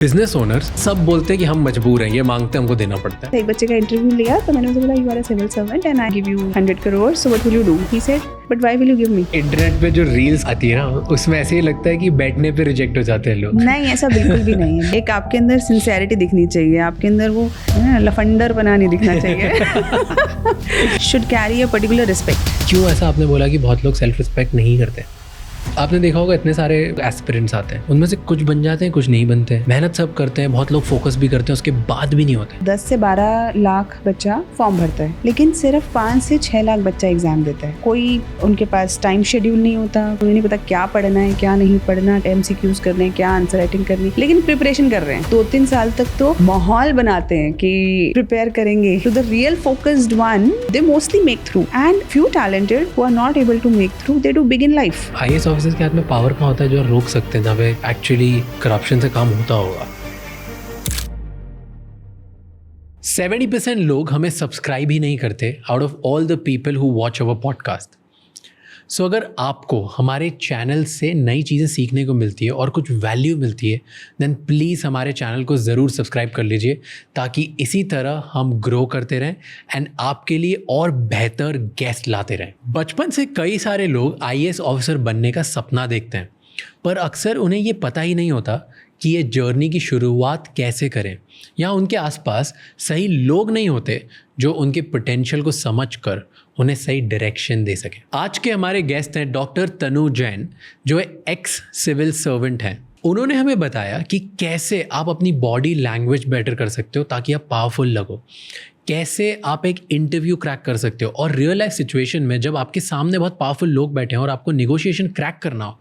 Business owners सब बोलते हैं कि हम मजबूर हैं, ये मांगते हैं हमको देना पड़ता है। एक बच्चे का इंटरव्यू लिया तो मैंने उसे बोला you are a civil servant and I give you 100 crores so what will you do? He said but why will you give me? Internet पे जो रील्स आती है ना, उसमें ऐसे ही लगता है कि बैठने पे रिजेक्ट हो जाते हैं लोग। नहीं, ऐसा बिल्कुल भी नहीं है। एक आपके अंदर सिंसियरिटी दिखनी चाहिए, आपके अंदर वो लफंडर बना नहीं दिखना चाहिए। Should carry a particular respect. क्यों ऐसा आपने बोला कि बहुत लोग सेल्फ रिस्पेक्ट नहीं करते? आपने देखा होगा इतने सारे एस्पिरेंट्स आते हैं, उनमें से कुछ बन जाते हैं, कुछ नहीं बनते हैं। मेहनत सब करते हैं, बहुत लोग फोकस भी करते हैं, उसके बाद भी नहीं होते। 10 से 12 लाख बच्चा फॉर्म भरता है, लेकिन सिर्फ 5 से 6 लाख बच्चा एग्जाम देता है। कोई उनके पास टाइम शेड्यूल नहीं होता, उन्हें नहीं पता क्या पढ़ना है क्या नहीं पढ़ना, MCQs करने हैं, क्या आंसर राइटिंग करनी है, लेकिन प्रिपरेशन कर रहे हैं। 2-3 साल तक तो माहौल बनाते हैं कि प्रिपेयर करेंगे। To the real focused one they mostly make through, and few talented who are not able to make through they do big in life. IAS officers के हाथ में पावर कहाँ होता है जो रोक सकते हैं, जहाँ पे एक्चुअली करप्शन से काम होता होगा। 70% लोग हमें सब्सक्राइब ही नहीं करते out of all the people who watch our podcast. So अगर आपको हमारे चैनल से नई चीज़ें सीखने को मिलती है और कुछ वैल्यू मिलती है, देन प्लीज़ हमारे चैनल को ज़रूर सब्सक्राइब कर लीजिए, ताकि इसी तरह हम ग्रो करते रहें एंड आपके लिए और बेहतर गेस्ट लाते रहें। बचपन से कई सारे लोग IAS ऑफिसर बनने का सपना देखते हैं, पर अक्सर उन्हें ये पता ही नहीं होता कि ये जर्नी की शुरुआत कैसे करें, या उनके आसपास सही लोग नहीं होते जो उनके पोटेंशियल को समझकर उन्हें सही डायरेक्शन दे सके। आज के हमारे गेस्ट हैं डॉक्टर तनु जैन, जो एक्स सिविल सर्वेंट हैं। उन्होंने हमें बताया कि कैसे आप अपनी बॉडी लैंग्वेज बेटर कर सकते हो ताकि आप पावरफुल लगो, कैसे आप एक इंटरव्यू क्रैक कर सकते हो, और रियल लाइफ सिचुएशन में जब आपके सामने बहुत पावरफुल लोग बैठे हैं और आपको नेगोशिएशन क्रैक करना हो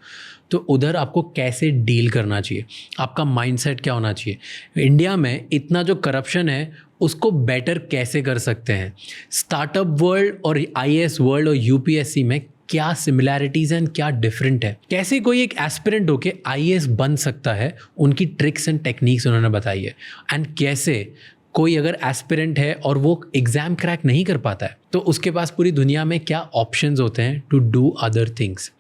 तो उधर आपको कैसे डील करना चाहिए, आपका माइंडसेट क्या होना चाहिए। इंडिया में इतना जो करप्शन है उसको बेटर कैसे कर सकते हैं। स्टार्टअप वर्ल्ड और IAS वर्ल्ड और UPSC में क्या सिमिलैरिटीज़ हैं, क्या डिफरेंट है, कैसे कोई एक एस्पिरेंट होके IAS बन सकता है, उनकी ट्रिक्स एंड टेक्निक्स उन्होंने बताई है। एंड कैसे कोई अगर एस्पिरेंट है और वो एग्ज़ाम क्रैक नहीं कर पाता है तो उसके पास पूरी दुनिया में क्या ऑप्शंस होते हैं to do other things.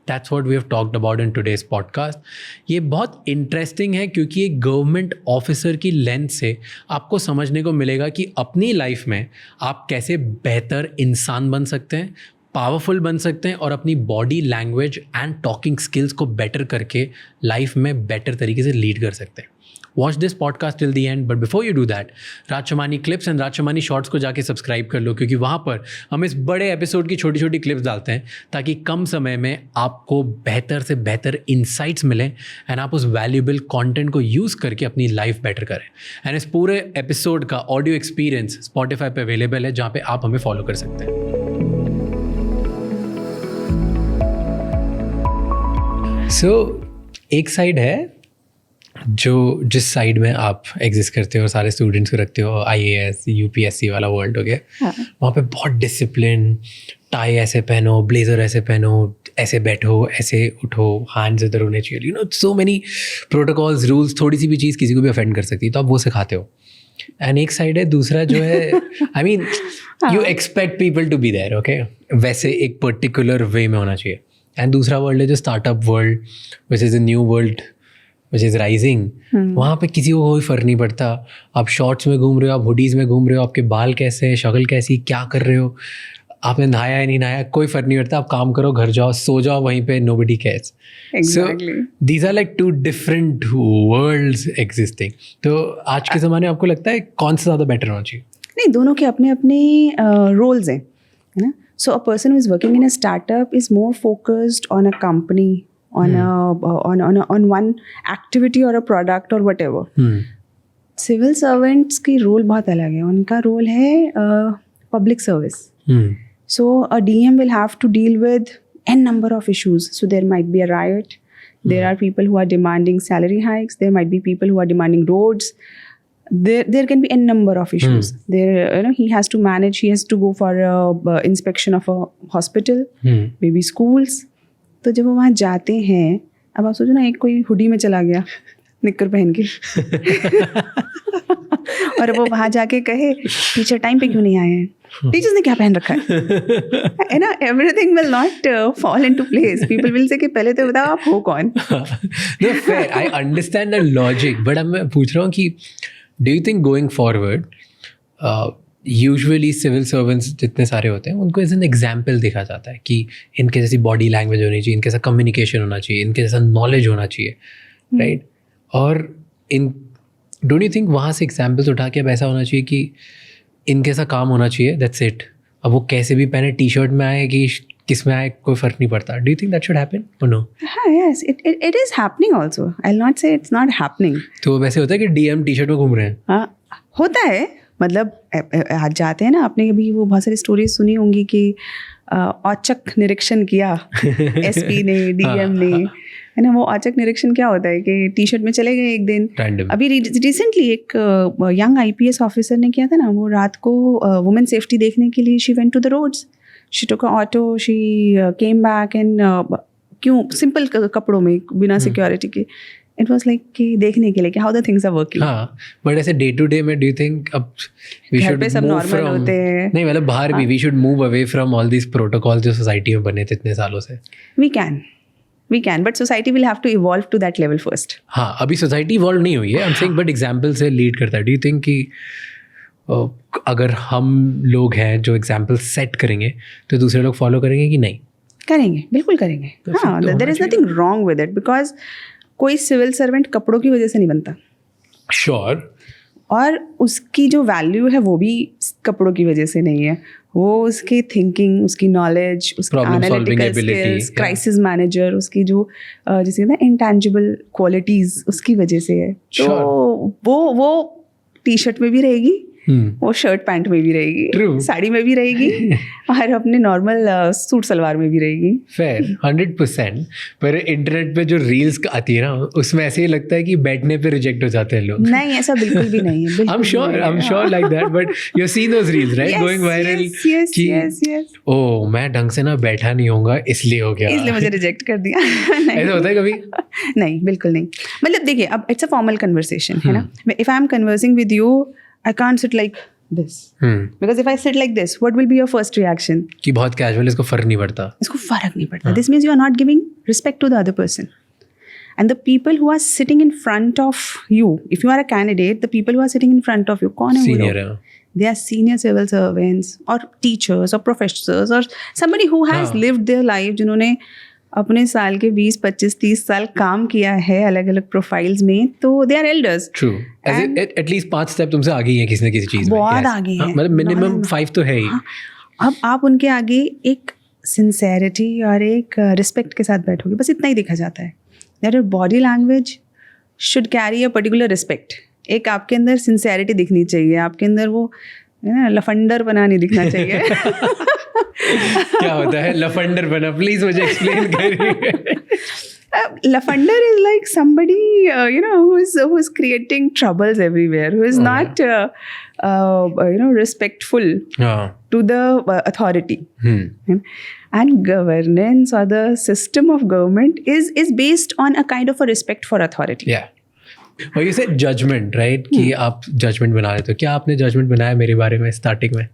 That's what we have talked about in today's podcast. ये बहुत इंटरेस्टिंग है क्योंकि एक गवर्नमेंट ऑफिसर की लेंस से आपको समझने को मिलेगा कि अपनी लाइफ में आप कैसे बेहतर इंसान बन सकते हैं, पावरफुल बन सकते हैं और अपनी body language and talking skills को बेटर करके लाइफ में बेटर तरीके से लीड कर सकते हैं। Watch this podcast till the end, but before you do that, Raj Shamani clips and Raj Shamani shorts को जाके सब्सक्राइब कर लो, क्योंकि वहाँ पर हम इस बड़े एपिसोड की छोटी छोटी क्लिप्स डालते हैं ताकि कम समय में आपको बेहतर से बेहतर इंसाइट्स मिलें एंड आप उस वैल्यूएबल कंटेंट को यूज़ करके अपनी लाइफ बेटर करें। एंड इस पूरे एपिसोड का ऑडियो एक्सपीरियंस Spotify पे अवेलेबल है, जहाँ पे आप हमें फॉलो कर सकते हैं। एक साइड है जिस साइड में आप एग्जिस्ट करते हो, सारे स्टूडेंट्स को रखते हो, IAS UPSC वाला वर्ल्ड हो गया। वहाँ पे बहुत डिसिप्लिन, टाई ऐसे पहनो, ब्लेजर ऐसे पहनो, ऐसे बैठो, ऐसे उठो, हैंड्स इधर होने चाहिए, सो मेनी प्रोटोकॉल्स, रूल्स। थोड़ी सी भी चीज़ किसी को भी ऑफेंड कर सकती है, तो आप वो सिखाते हो। एंड एक साइड है दूसरा जो है I mean you expect people to be there, okay, वैसे एक पर्टिकुलर वे में होना चाहिए। एंड दूसरा वर्ल्ड है जो startup world, which is a new world which is rising. वहाँ पे किसी को कोई फ़र्क नहीं पड़ता आप शॉर्ट्स में घूम रहे हो, आप हुडीज़ में घूम रहे हो, आपके बाल कैसे हैं, शक्ल कैसी, क्या कर रहे हो, आपने नहाया है नहीं नहाया, कोई फ़र्क नहीं पड़ता। आप काम करो, घर जाओ, सो जाओ वहीं पे, nobody cares. Exactly. So these are like two different worlds existing. तो आज के ज़माने में आपको लगता है कौन सा ज़्यादा बेटर होना चाहिए? नहीं, दोनों के अपने अपने रोल्स हैं, है ना। So a person who is working in a startup is more focused on a company, on one activity or a product or whatever. Civil servants की रोल बहुत अलग है। उनका रोल है public service. So a DM will have to deal with n number of issues. So there might be a riot. There are people who are demanding salary hikes. There might be people who are demanding roads. There can be n number of issues. There, he has to manage. He has to go for a inspection of a hospital, maybe schools. तो जब वो वहाँ जाते हैं, अब आप सोचो ना, एक कोई हुडी में चला गया, निक्कर पहन के और वो वहां जाके कहे टीचर टाइम पे क्यों नहीं आए हैं, टीचर्स ने क्या पहन रखा है ना, everything will not fall into place. People will say कि पहले तो बताओ आप हो कौन. No, fair. I understand the logic, but मैं पूछ रहा हूँ कि do you think going forward, usually civil servants जितने सारे होते हैं उनको एज एन एग्जाम्पल देखा जाता है कि इनके जैसी बॉडी लैंग्वेज होनी चाहिए, इनके जैसा कम्युनिकेशन होना चाहिए, इनके जैसा नॉलेज होना चाहिए, राइट? और इन डोंट यू थिंक वहाँ से एग्जाम्पल्स उठा के अब ऐसा होना चाहिए कि इनके ऐसा काम होना चाहिए, दैट्स इट. अब वो कैसे भी पहने, टी शर्ट में आए कि किस में आए, कोई फ़र्क नहीं पड़ता. Do you think that should happen और नो? हाँ, yes, it is happening also. I will not से इट्स नॉट हैपनिंग. तो वैसे होता है कि डीएम टी शर्ट में घूम रहे हैं. हाँ, होता है. मतलब आज जाते हैं ना, आपने कभी वो बहुत सारी स्टोरीज सुनी होंगी कि औचक निरीक्षण किया एसपी ने, डीएम ने, है ना. वो औचक निरीक्षण क्या होता है कि टी शर्ट में चले गए एक दिन. Random. अभी रिसेंटली एक यंग IPS ऑफिसर ने किया था ना, वो रात को वुमेन सेफ्टी देखने के लिए she went to the roads, she took a auto, she came back and क्यों सिंपल कपड़ों में बिना सिक्योरिटी के. इट वॉज लाइक कि देखने के लिए कि how the things are working. हाँ, बट ऐसे डे टू डे में डू यू थिंक अब वी घर शुड पे सब नॉर्मल होते हैं? नहीं, मतलब बाहर भी we should move away from all this protocol जो सोसाइटी में बने थे इतने सालों से. We can, but society will have to evolve to that level first. हाँ, अभी सोसाइटी इवॉल्व नहीं हुई है. I am saying but example से लीड करता है. डू यू थिंक कि अगर हम लोग हैं जो एग्जाम्पल सेट करेंगे तो दूसरे लोग फॉलो करेंगे कि नहीं? करेंगे, बिल्कुल करेंगे. हाँ, there is nothing wrong with it, because कोई सिविल सर्वेंट कपड़ों की वजह से नहीं बनता. श्योर. और उसकी जो वैल्यू है वो भी कपड़ों की वजह से नहीं है. वो उसकी थिंकिंग, उसकी नॉलेज, उसकी एनालिटिकल स्किल्स, क्राइसिस मैनेजर, उसकी जो जिसे कहते हैं इंटैंजिबल क्वालिटीज, उसकी वजह से है. तो वो टी शर्ट में भी रहेगी, वो शर्ट पैंट में भी रहेगी, साड़ी में भी रहेगी और अपने नॉर्मल सूट सलवार में भी रहेगी. फेयर, 100%. पर इंटरनेट पे जो रील्स आती है ना, उसमें ऐसे ही लगता है कि बैठने पे रिजेक्ट हो जाते हैं लोग. नहीं, ऐसा बिल्कुल भी नहीं है. I'm sure like that, but you see those reels, right? Going viral. Yes. ओह, मैं ढंग से ना बैठा नहीं होगा इसलिए हो गया, इसलिए मुझे रिजेक्ट कर दिया. ऐसा होता है कभी? नहीं, बिल्कुल नहीं. मतलब देखिए, अब इट्स अ फॉर्मल कन्वर्सेशन, है ना. If I M conversing with you, I can't sit like this. Because if I sit like this, what will be your first reaction? कि बहुत casual, इसको फर्क नहीं पड़ता. इसको फर्क नहीं पड़ता. This means you are not giving respect to the other person. And the people who are sitting in front of you, if you are a candidate, the people who are sitting in front of you, कौन है वो लोग? Senior है. They are senior civil servants or teachers or professors or somebody who has lived their life, जिन्होंने अपने साल के 20, 25, 30 साल काम किया है अलग अलग प्रोफाइल्स में, तो they are elders. True. At least 5 step तुमसे आगे ही है किसी न किसी चीज में. बहुत आगे है. मतलब मिनिमम 5 तो है ही. अब आप उनके आगे एक सिंसेरिटी और एक रिस्पेक्ट के साथ बैठोगे, बस इतना ही देखा जाता है. That your body language should carry a particular respect. एक आपके अंदर सिंसेरिटी दिखनी चाहिए, आपके अंदर वो लफंडर बना नहीं दिखना चाहिए. क्या होता है लफंडर बना? प्लीज मुझे एक्सप्लेन करिए. Lafender is like somebody, who is creating troubles everywhere, who is not, respectful to the authority. And governance or the system of government is based on a kind of a respect for authority. Yeah. और you said judgment, right? कि आप judgment बना लेते हो. क्या आपने judgment बनाया मेरे बारे में starting में?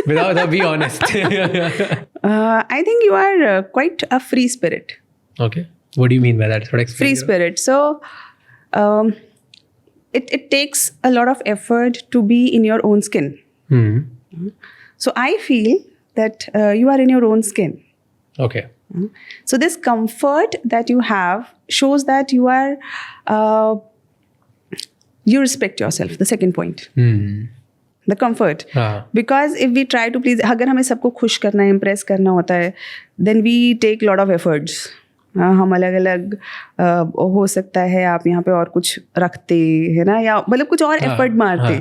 Without be honest. I think you are quite a free spirit. Okay. What do you mean by that? Free spirit. So, it takes a lot of effort to be in your own skin. So I feel that you are in your own skin. Okay. So this comfort that you have shows that you are, you respect yourself. The second point. The comfort. Because if we try to please, अगर हमें सबको खुश करना है, impress करना होता है, then we take lot of efforts. हम अलग अलग हो सकता है आप यहाँ पे और कुछ रखते है ना, या मतलब कुछ और एफर्ट मारते.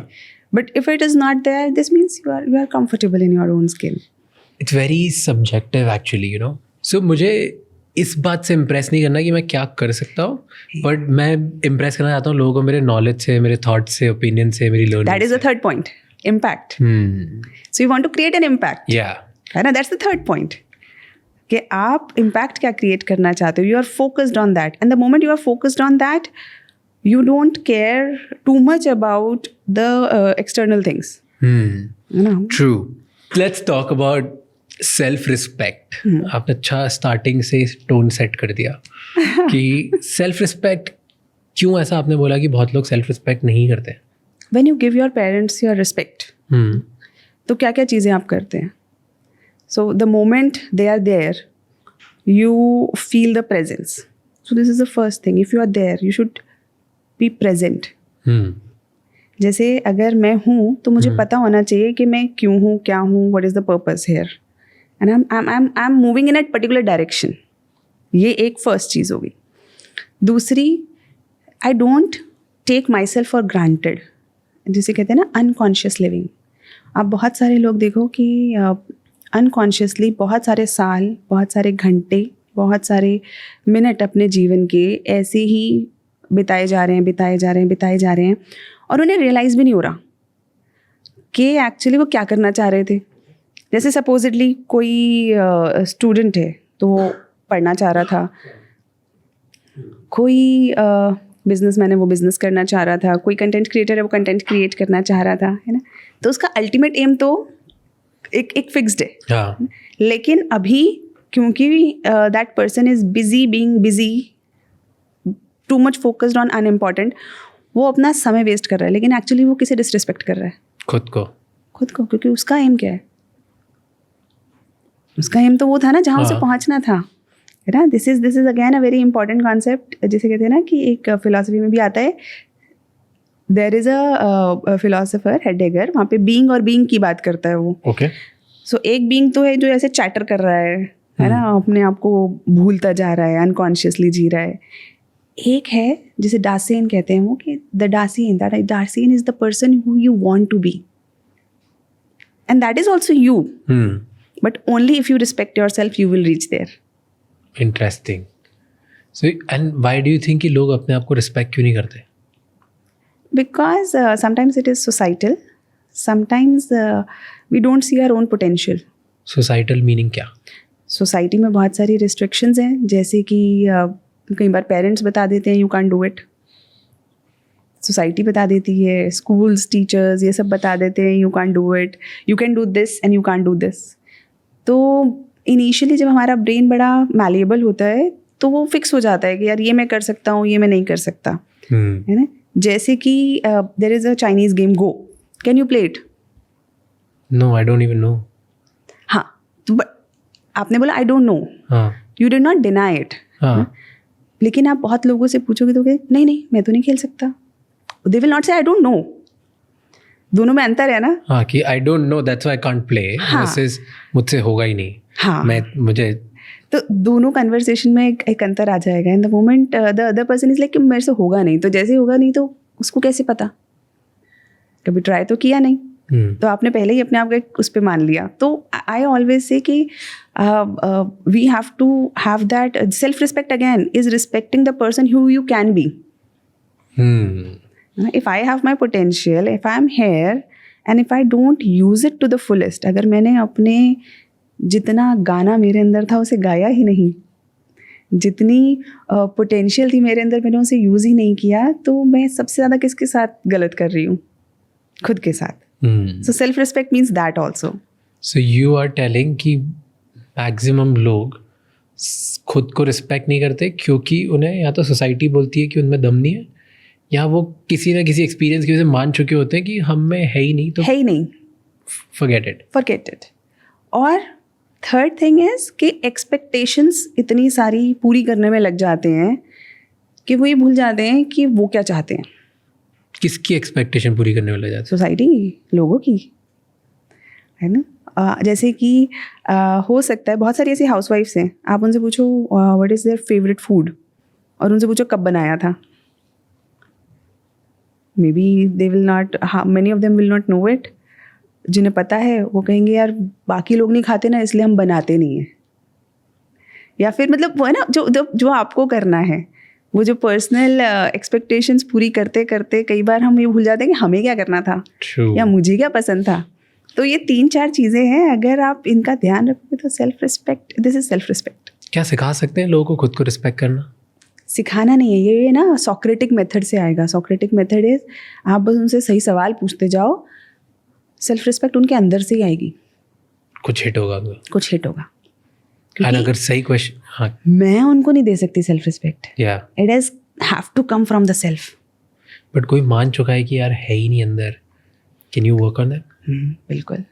But if it is not there, this means you are comfortable in your own skin. It's very subjective actually, you know. So मुझे इस बात से इम्प्रेस नहीं करना कि मैं क्या कर सकता हूँ, बट मैं इम्प्रेस करना चाहता हूँ लोगों को मेरे नॉलेज से, मेरे थॉट से, ओपिनियन से, मेरी learning. That is the third point, impact. So you want to create an impact, है ना. दैट्स द थर्ड पॉइंट कि आप इम्पैक्ट क्या क्रिएट करना चाहते हो. You are focused on that, and the moment you are focused on that, you don't care too much about the external things. You know? True. Let's talk about self respect. आपने अच्छा starting से tone set कर दिया कि self respect क्यों, ऐसा आपने बोला कि बहुत लोग सेल्फ रिस्पेक्ट नहीं करते. When you give your parents your respect, तो क्या क्या चीज़ें आप करते हैं? So the moment they are there, you feel the presence. So this is the first thing. If you are there, you should be present. जैसे अगर मैं हूँ तो मुझे पता होना चाहिए कि मैं क्यों हूँ, क्या हूँ, what is the purpose here, and I'm moving in a particular direction. ये एक फर्स्ट चीज़ होगी. दूसरी, I don't take myself for granted, जिसे कहते हैं ना अनकॉन्शियस लिविंग. आप बहुत सारे लोग देखो कि अनकॉन्शियसली बहुत सारे साल, बहुत सारे घंटे, बहुत सारे मिनट अपने जीवन के ऐसे ही बिताए जा रहे हैं और उन्हें रियलाइज़ भी नहीं हो रहा कि एक्चुअली वो क्या करना चाह रहे थे. जैसे सपोजिटली कोई स्टूडेंट है तो वो पढ़ना चाह रहा था, कोई बिजनेसमैन है वो बिजनेस करना चाह रहा था, कोई कंटेंट क्रिएटर है वो कंटेंट क्रिएट करना चाह रहा था, है ना. तो उसका अल्टीमेट एम तो एक फिक्स्ड है. हाँ. लेकिन अभी क्योंकि that person is being busy, too much focused on unimportant, वो अपना समय वेस्ट कर रहा है, लेकिन एक्चुअली वो किसे डिसरिस्पेक्ट कर रहा है? खुद को. क्योंकि उसका एम क्या है? उसका एम तो वो था ना जहाँ उसे पहुँचना था, है ना. This is again a very important concept, जिसे कहते हैं ना कि एक फिलॉसफी में भी आता है. देयर इज अ फिलोसोफर हेडेगर, वहाँ पे बीइंग और बीइंग की बात करता है वो. ओके. सो एक बीइंग तो है जो ऐसे चैटर कर रहा है ना, अपने आप को भूलता जा रहा है, अनकॉन्शियसली जी रहा है. एक है जिसे डार्सियन कहते हैं वो, कि the Darcian is the person who you want to be, and that is also you, but only if you respect yourself you will reach there. Interesting. So and why do you think कि लोग अपने आप को respect क्यों नहीं करते? Because sometimes it is societal, sometimes we don't see our own potential. Societal meaning क्या? Society में बहुत सारी रिस्ट्रिक्शंस हैं, जैसे कि कई बार पेरेंट्स बता देते हैं you can do it, society बता देती है, स्कूल्स, टीचर्स, ये सब बता देते हैं you can do it, you can do this and you can do this. तो इनिशियली जब हमारा ब्रेन बड़ा मैलिएबल होता है तो वो फिक्स हो जाता है कि यार ये मैं कर सकता हूँ, ये मैं नहीं कर सकता, है ना. जैसे कि there is a Chinese game Go, can you play it? No, I don't even know. हाँ, तो आपने बोला I don't know, you did not deny it. लेकिन आप बहुत लोगों से पूछोगे तो नहीं मैं तो नहीं खेल सकता. दे विल नॉट से आई डोंट नो. दोनों में अंतर है ना. हाँ, कि आई don't no that's why I can't play, versus मुझसे होगा ही नहीं. हाँ, मुझे तो दोनों कन्वर्सेशन में एक अंतर आ जाएगा. In the moment the other person is like कि मेरे से होगा नहीं, तो जैसे होगा नहीं तो उसको कैसे पता, कभी ट्राई तो किया नहीं. तो आपने पहले ही अपने आप को उस पर मान लिया. तो आई ऑलवेज से कि we have to have that self respect. Again is respecting the person who you can be. If I have my potential, if I am here and if I don't use it to the fullest, अगर मैंने अपने जितना गाना मेरे अंदर था उसे गाया ही नहीं, जितनी पोटेंशियल थी मेरे अंदर मैंने उसे यूज़ ही नहीं किया, तो मैं सबसे ज़्यादा किसके साथ गलत कर रही हूँ? खुद के साथ. So self respect means that also. So you are telling कि मैक्सिमम लोग खुद को रिस्पेक्ट नहीं करते क्योंकि उन्हें या तो सोसाइटी बोलती है कि उनमें दम नहीं है, या वो किसी ना किसी एक्सपीरियंस की वजह से मान चुके होते हैं कि हम में है ही नहीं, तो है ही नहीं, फॉरगेट इट. और थर्ड थिंग इज कि एक्सपेक्टेशंस इतनी सारी पूरी करने में लग जाते हैं कि वो ये भूल जाते हैं कि वो क्या चाहते हैं. किसकी एक्सपेक्टेशन पूरी करने में लग जाते हैं? सोसाइटी की, लोगों की, है ना. जैसे कि हो सकता है बहुत सारी ऐसी हाउसवाइफ्स हैं, आप उनसे पूछो what is their favourite food, और उनसे पूछो कब बनाया था, may be they will not, many of them will not know it. जिन्हें पता है वो कहेंगे यार बाकी लोग नहीं खाते ना इसलिए हम बनाते नहीं हैं. या फिर मतलब वो है ना जो आपको करना है, वो जो पर्सनल एक्सपेक्टेशंस पूरी करते करते कई बार हम ये भूल जाते हैं कि हमें क्या करना था. True. या मुझे क्या पसंद था. तो ये 3-4 चीज़ें हैं, अगर आप इनका ध्यान रखोगे तो self respect, this is self respect. क्या सिखा सकते हैं लोगों को खुद को रिस्पेक्ट करना? सिखाना नहीं है, ये ना सोक्रेटिक मेथड से आएगा. सोक्रेटिक मेथड इज आप बस उनसे सही सवाल पूछते जाओ, सेल्फ रिस्पेक्ट उनके अंदर से ही आएगी. कुछ हिट होगा. कुछ हिट होगा. एंड अगर सही क्वेश्चन, हाँ, मैं उनको नहीं दे सकती सेल्फ रिस्पेक्ट. या it is have to come from the self. But कोई मान चुका है कि यार है ही नहीं अंदर, can you work on that? बिल्कुल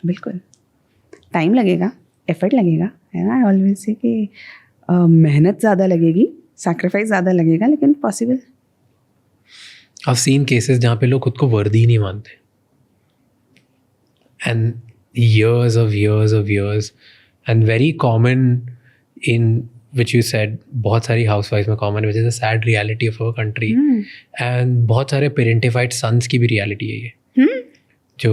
बिल्कुल. टाइम लगेगा, एफर्ट लगेगा, है ना. ऑलवेज से कि मेहनत ज़्यादा लगेगी, सैक्रिफाइस ज़्यादा लगेगा, लेकिन पॉसिबल. I've seen cases जहाँ पे लोग खुद को वर्दी ही नहीं मानते, and years and very common in which you said, बहुत सारी housewives में common, which is a sad reality of our country. and बहुत सारे parentified sons की भी reality है ये. जो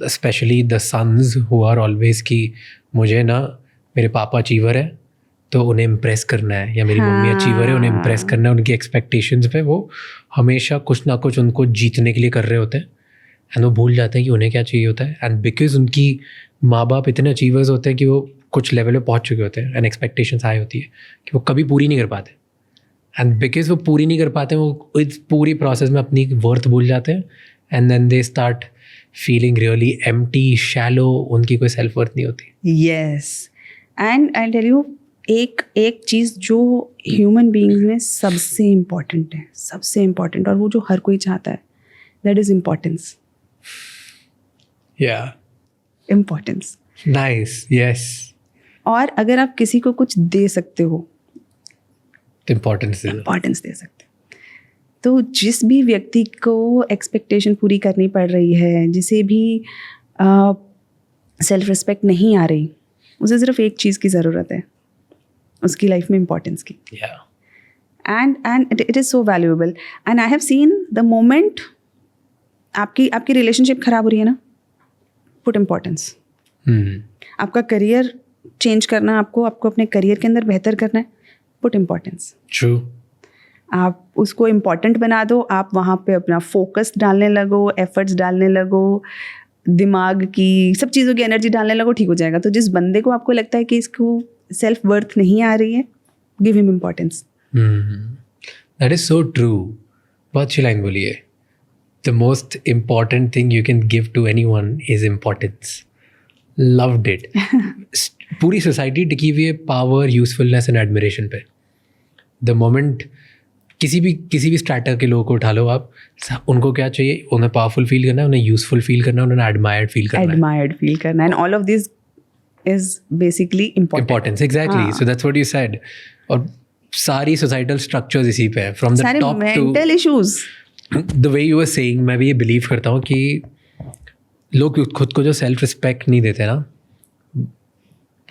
especially the sons who are always कि मुझे ना मेरे पापा अचीवर है तो उन्हें इम्प्रेस करना है, या मेरी मम्मी अचीवर है उन्हें इम्प्रेस करना है. उनकी एक्सपेक्टेशंस पे वो हमेशा कुछ ना कुछ उनको जीतने के लिए कर रहे होते हैं, एंड वो भूल जाते हैं कि उन्हें क्या चाहिए होता है. एंड बिकॉज उनकी माँ बाप इतने अचीवर्स होते हैं कि वो कुछ लेवल पे पहुँच चुके होते हैं, एंड एक्सपेक्टेशंस हाई होती है कि वो कभी पूरी नहीं कर पाते. एंड बिकॉज वो पूरी नहीं कर पाते, वो इस पूरी प्रोसेस में अपनी वर्थ भूल जाते हैं, and then they start feeling really empty, shallow. उनकी कोई सेल्फ वर्थ नहीं होती. Yes. And I tell you, एक चीज़ जो ह्यूमन बीइंग्स में सबसे इम्पॉर्टेंट है, सबसे इम्पॉर्टेंट, और वो जो हर कोई चाहता है, दैट इज इम्पोर्टेंस. या इम्पोर्टेंस. नाइस. यस. और अगर आप किसी को कुछ दे सकते हो, इम्पोर्टेंस दे सकते हो. तो जिस भी व्यक्ति को एक्सपेक्टेशन पूरी करनी पड़ रही है, जिसे भी सेल्फ रिस्पेक्ट नहीं आ रही, उसे सिर्फ एक चीज़ की ज़रूरत है, उसकी लाइफ में इम्पोर्टेंस की. And it is so valuable. And I have seen the moment आपकी रिलेशनशिप खराब हो रही है ना, पुट इम्पोर्टेंस. आपका करियर चेंज करना, आपको अपने करियर के अंदर बेहतर करना है, पुट इम्पोर्टेंस. ट्रू. आप उसको इम्पॉर्टेंट बना दो, आप वहाँ पे अपना फोकस डालने लगो, एफर्ट्स डालने लगो, दिमाग की सब चीज़ों की एनर्जी डालने लगो, ठीक हो जाएगा. तो जिस बंदे को आपको लगता है कि इसको सेल्फ वर्थ नहीं आ रही है, give him importance. That is so true. बहुत अच्छी लाइन बोली है. The most important thing you can give to anyone is importance. Loved it. पूरी सोसाइटी टिकी हुई है पावर, यूजफुलनेस एंड एडमिरेशन पे. द मोमेंट किसी भी स्ट्रैटा के लोगों को उठा लो आप, उनको क्या चाहिए? उन्हें पावरफुल फील करना है, उन्हें यूजफुल फील करना है, उन्हें एडमायर्ड फील करना है. And all of this is basically importance. Exactly. So that's what you said. और सारी सोसाइटल स्ट्रक्चर्स इसी पे है, from the top to mental issues. The way you are saying, मैं भी ये बिलीव करता हूँ कि लोग खुद को जो सेल्फ रिस्पेक्ट नहीं देते ना,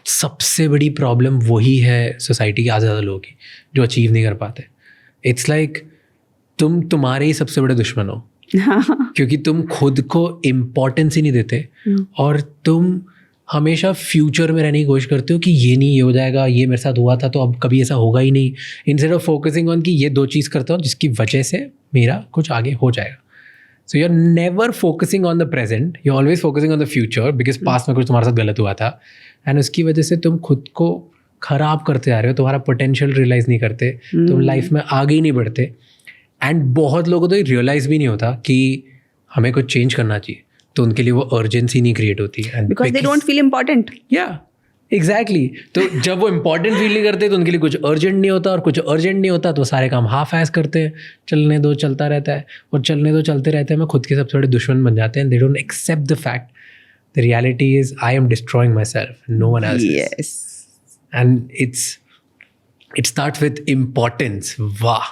सबसे बड़ी प्रॉब्लम वही है सोसाइटी के आधे ज़्यादा लोगों की, जो अचीव नहीं कर पाते. इट्स लाइक तुम्हारे ही सबसे बड़े दुश्मन हो, क्योंकि तुम खुद को इम्पोर्टेंस ही नहीं देते, और तुम हमेशा फ्यूचर में रहने की कोशिश करते हो कि ये नहीं, ये हो जाएगा, ये मेरे साथ हुआ था तो अब कभी ऐसा होगा ही नहीं, इंस्टेड ऑफ फोकसिंग ऑन कि ये दो चीज़ करता हूँ जिसकी वजह से मेरा कुछ आगे हो जाएगा. So you are never focusing on the present, you always focusing on the future, because past में कुछ तुम्हारे साथ गलत हुआ था, एंड उसकी वजह से तुम खुद को खराब करते आ रहे हो, तुम्हारा पोटेंशियल रियलाइज़ नहीं करते, तुम लाइफ में आगे ही नहीं बढ़ते. एंड बहुत लोगों को तो ये रियलाइज़ भी नहीं होता कि हमें कुछ चेंज करना चाहिए, तो उनके लिए वो अर्जेंसी नहीं क्रिएट होती है, because they don't feel important. या एग्जैक्टली. तो जब वो इम्पोर्टेंट फील नहीं करते तो उनके लिए कुछ अर्जेंट नहीं होता, और कुछ अर्जेंट नहीं होता तो सारे काम हाफ एज करते हैं, चलने दो चलता रहता है, और चलने दो चलते रहते हैं, मैं खुद के सबसे बड़े दुश्मन बन जाते हैं. They don't accept the fact, the reality is I am destroying myself, no one else. Yes. And it starts with importance. वाह,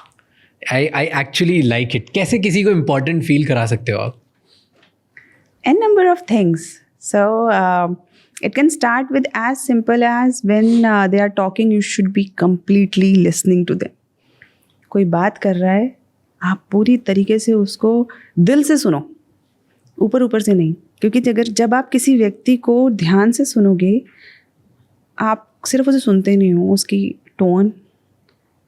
आई एक्चुअली लाइक इट. कैसे किसी को इम्पोर्टेंट फील करा सकते हो आप? N number of things. So it can start with as simple as when they are talking, you should be completely listening to them. कोई बात कर रहा है, आप पूरी तरीके से उसको दिल से सुनो, ऊपर ऊपर से नहीं. क्योंकि जब आप किसी व्यक्ति को ध्यान से सुनोगे, आप सिर्फ उसे सुनते नहीं हो, उसकी टोन,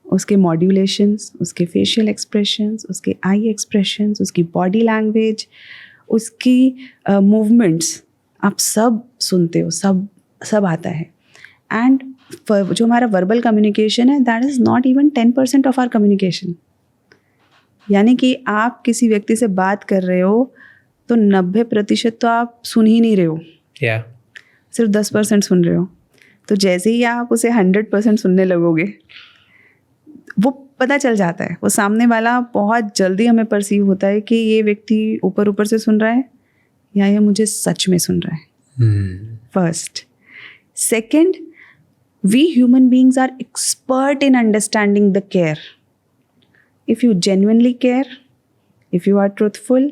उसके मॉड्यूलेशंस, उसके फेशियल एक्सप्रेशंस, उसके आई एक्सप्रेशंस, उसकी बॉडी लैंग्वेज, उसकी मूवमेंट्स, आप सब सुनते हो, सब आता है. एंड जो हमारा वर्बल कम्युनिकेशन है, that is not even 10% of our communication. यानी कि आप किसी व्यक्ति से बात कर रहे हो तो 90% तो आप सुन ही नहीं रहे हो, Yeah. सिर्फ 10% सुन रहे हो. तो जैसे ही आप उसे 100% सुनने लगोगे, वो पता चल जाता है. वो सामने वाला बहुत जल्दी हमें परसीव होता है कि ये व्यक्ति ऊपर ऊपर से सुन रहा है या ये मुझे सच में सुन रहा है. First. Second, we human beings are expert in understanding the care. If you genuinely care, if you are truthful,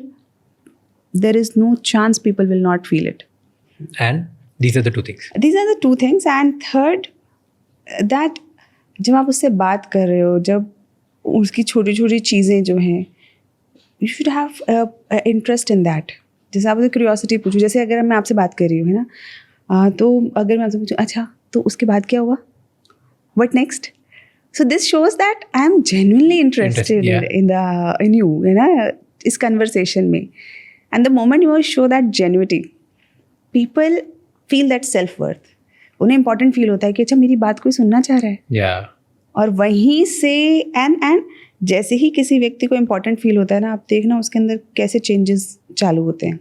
there is no chance people will not feel it. And these are the two things. These are the two things. And third, that जब आप उससे बात कर रहे हो, जब उसकी छोटी छोटी चीज़ें जो हैं, you should have interest in that. जैसे आप क्यूरियोसिटी पूछो, जैसे अगर मैं आपसे बात कर रही हूँ, है ना, तो अगर मैं आपसे पूछूँ, अच्छा तो उसके बाद क्या हुआ, what next? So this shows that I am genuinely interested yeah. in you, है ना, इस conversation में. And the moment you show that genuinity, people feel that self-worth. उन्हें important feel होता है कि अच्छा मेरी बात कोई सुनना चाह रहा है. Yeah. और वहीं से and जैसे ही किसी व्यक्ति को important feel होता है ना, आप देखना उसके अंदर कैसे changes चालू होते हैं.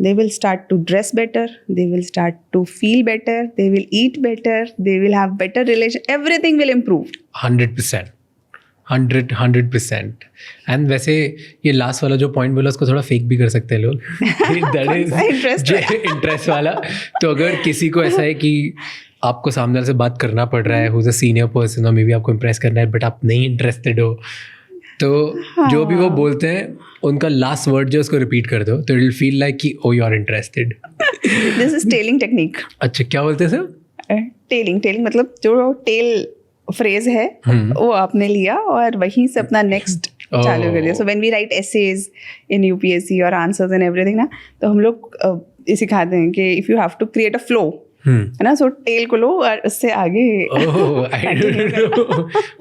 They will start to dress better, they will start to feel better, they will eat better, they will have better relation, everything will improve. 100%. 100%. And वैसे ये लास्ट वाला जो पॉइंट बोला उसको थोड़ा फेक भी कर सकते हैं लोग. दैट इज इंटरेस्ट वाला. तो अगर किसी को ऐसा है कि आपको सामने वाले से बात करना पड़ रहा है, who is a senior person, और मे बी आपको इम्प्रेस करना है बट आप नहीं इंटरेस्टेड हो, तो जो भी वो बोलते हैं उनका लास्ट वर्ड जो उसको रिपीट कर दो, तो इट विल फील लाइक कि oh you are interested. This is telling technique. अच्छा, क्या बोलते हैं सर? टेलिंग मतलब जो टेल फ्रेज है वो आपने लिया और वहीं से अपना नेक्स्ट चालू कर दिया. So when we write essays in UPSC और आंसर्स एंड एवरीथिंग ना, तो हम लोग ये सिखाते हैं कि if you have to create a flow, है ना, सो टेल को लो और उससे आगे.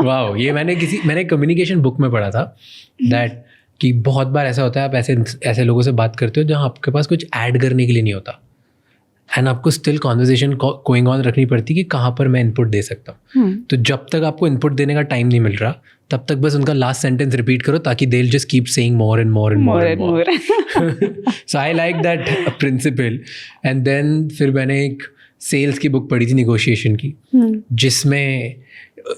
वाओ, ये मैंने कम्युनिकेशन बुक में पढ़ा था दैट कि बहुत बार ऐसा होता है आप ऐसे लोगों से बात करते हो जहाँ आपके पास कुछ ऐड करने के लिए नहीं होता, एंड आपको स्टिल कॉन्वर्सेशन गोइंग ऑन रखनी पड़ती है कि कहाँ पर मैं इनपुट दे सकता हूँ. तो जब तक आपको इनपुट देने का टाइम नहीं मिल रहा, तब तक बस उनका लास्ट सेंटेंस रिपीट करो ताकि they will just keep saying more and more and more and more. So I like that principle. And then फिर मैंने एक सेल्स की बुक पढ़ी थी नेगोशिएशन की, जिसमें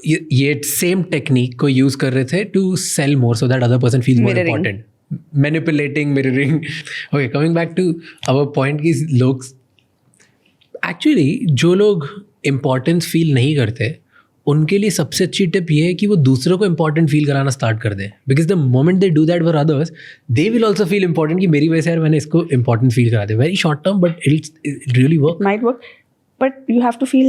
ये सेम टेक्निक को यूज कर रहे थे to sell more so that other person feel more important. Manipulating, mirroring. Okay, coming back to our point कि लोग एक्चुअली जो लोग इम्पोर्टेंस फील नहीं करते उनके लिए सबसे अच्छी टिप ये है कि वो दूसरों को इम्पोर्टेंट फील कराना स्टार्ट कर दें. Because the moment they do that for others, they will also feel important कि मेरी वजह से यार मैंने इसको इम्पोर्टेंट फील करा दिया. Very short term but it really work. Might work, but you have to feel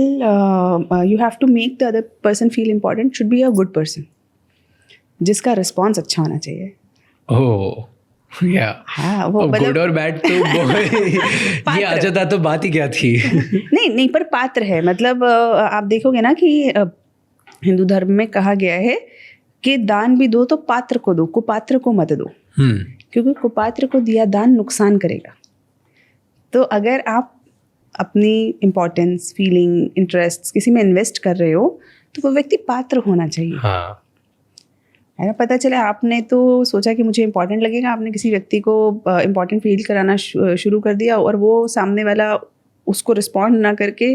you have to make the other person feel important. Should be a good person जिसका रिस्पॉन्स अच्छा होना चाहिए. ओह या, हाँ, वो good और बैड तो ये आ जाता तो बात ही क्या थी. नहीं, पर पात्र है. मतलब आप देखोगे ना कि हिंदू धर्म में कहा गया है कि दान भी दो तो पात्र को दो, कुपात्र को मत दो. क्योंकि कुपात्र को दिया दान नुकसान करेगा. तो अगर आप अपनी इम्पोर्टेंस, फीलिंग, इंटरेस्ट किसी में इन्वेस्ट कर रहे हो तो वो व्यक्ति पात्र होना चाहिए. हाँ, है ना. पता चले आपने तो सोचा कि मुझे इम्पोर्टेंट लगेगा, आपने किसी व्यक्ति को इम्पोर्टेंट फील कराना शुरू कर दिया और वो सामने वाला उसको रिस्पॉन्ड ना करके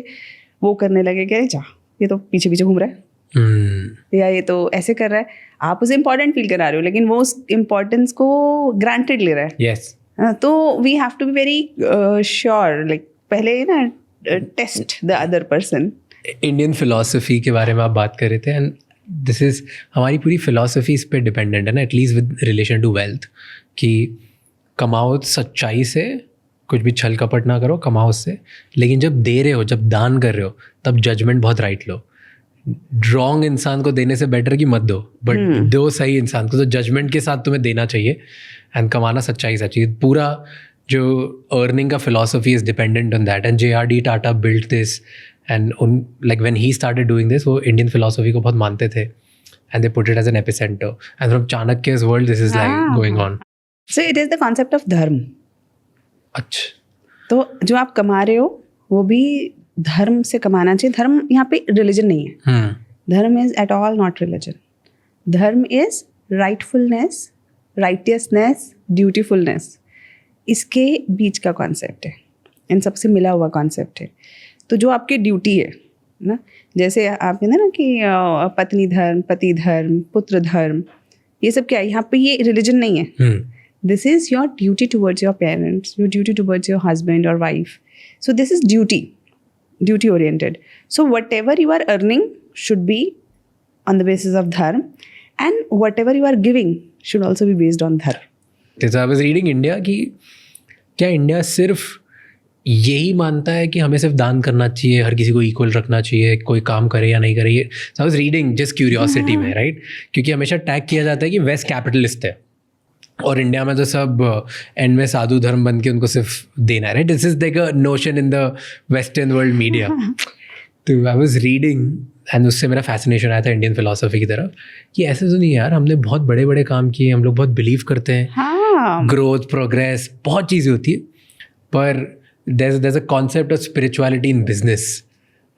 वो करने लगे कि जा ये तो पीछे पीछे घूम रहा है या ये तो ऐसे कर रहा है. आप उसे इम्पोर्टेंट फील करा रहे हो लेकिन वो उस इम्पोर्टेंस को ग्रांटेड ले रहा है. यस. तो we have to be very sure, like पहले ना test the other person. Indian philosophy के बारे में आप बात कर रहे थे, एंड दिस इज़ हमारी पूरी फिलॉसफी इस पर डिपेंडेंट है ना, at least with relation to wealth, कि कमाओ सच्चाई से, कुछ भी छल कपट ना करो, कमाओ उससे. लेकिन जब दे रहे हो, जब दान कर रहे हो, तब जजमेंट बहुत राइट लो. रॉन्ग इंसान को देने से बेटर कि मत दो, बट दो सही इंसान को. तो जजमेंट के साथ तुम्हें देना चाहिए एंड कमाना सच्चाई से चाहिए. पूरा जो अर्निंग का philosophy is dependent on that, and JRD Tata built this, and like when he started doing this, वो इंडियन फिलॉसफी को बहुत मानते थे, and they put it as an epicentre, and from Chanakya's world this is like going on. So it is the concept of dharma. अच्छा, तो जो आप कमा रहे हो वो भी धर्म से कमाना चाहिए. धर्म यहाँ पे रिलीजन नहीं है. धर्म is at all not religion. धर्म इज राइटफुलनेस, राइटियसनेस, ड्यूटीफुलनेस. इसके बीच का कॉन्सेप्ट है, इन सबसे मिला हुआ कॉन्सेप्ट है. तो जो आपकी ड्यूटी है ना, जैसे आप कहते हैं ना कि पत्नी धर्म, पति धर्म, पुत्र धर्म, ये सब क्या है, यहाँ पे ये रिलीजन नहीं है. This is your duty towards your parents, your duty towards your husband और wife. So this is duty oriented. So whatever you are earning should be on the basis of dharma, and whatever you are giving should also be based on dharma. I was reading India कि क्या India सिर्फ यही मानता है कि हमें सिर्फ दान करना चाहिए, हर किसी को इक्वल रखना चाहिए, कोई काम करे या नहीं करे. ये I was reading just curiosity में, राइट? क्योंकि हमेशा टैग किया जाता है कि वेस्ट कैपिटलिस्ट है और इंडिया में तो सब एंड में साधु धर्म बन के उनको सिर्फ देना है, right? This is like a notion in the western world media. तो आई वाज रीडिंग एंड उससे मेरा फैसिनेशन आया था इंडियन फिलोसफी की तरफ कि ऐसे तो नहीं यार, हमने बहुत बड़े बड़े काम किए, हम लोग बहुत बिलीव करते हैं, ग्रोथ, प्रोग्रेस, बहुत चीज़ें होती है, पर there's a concept of spirituality in business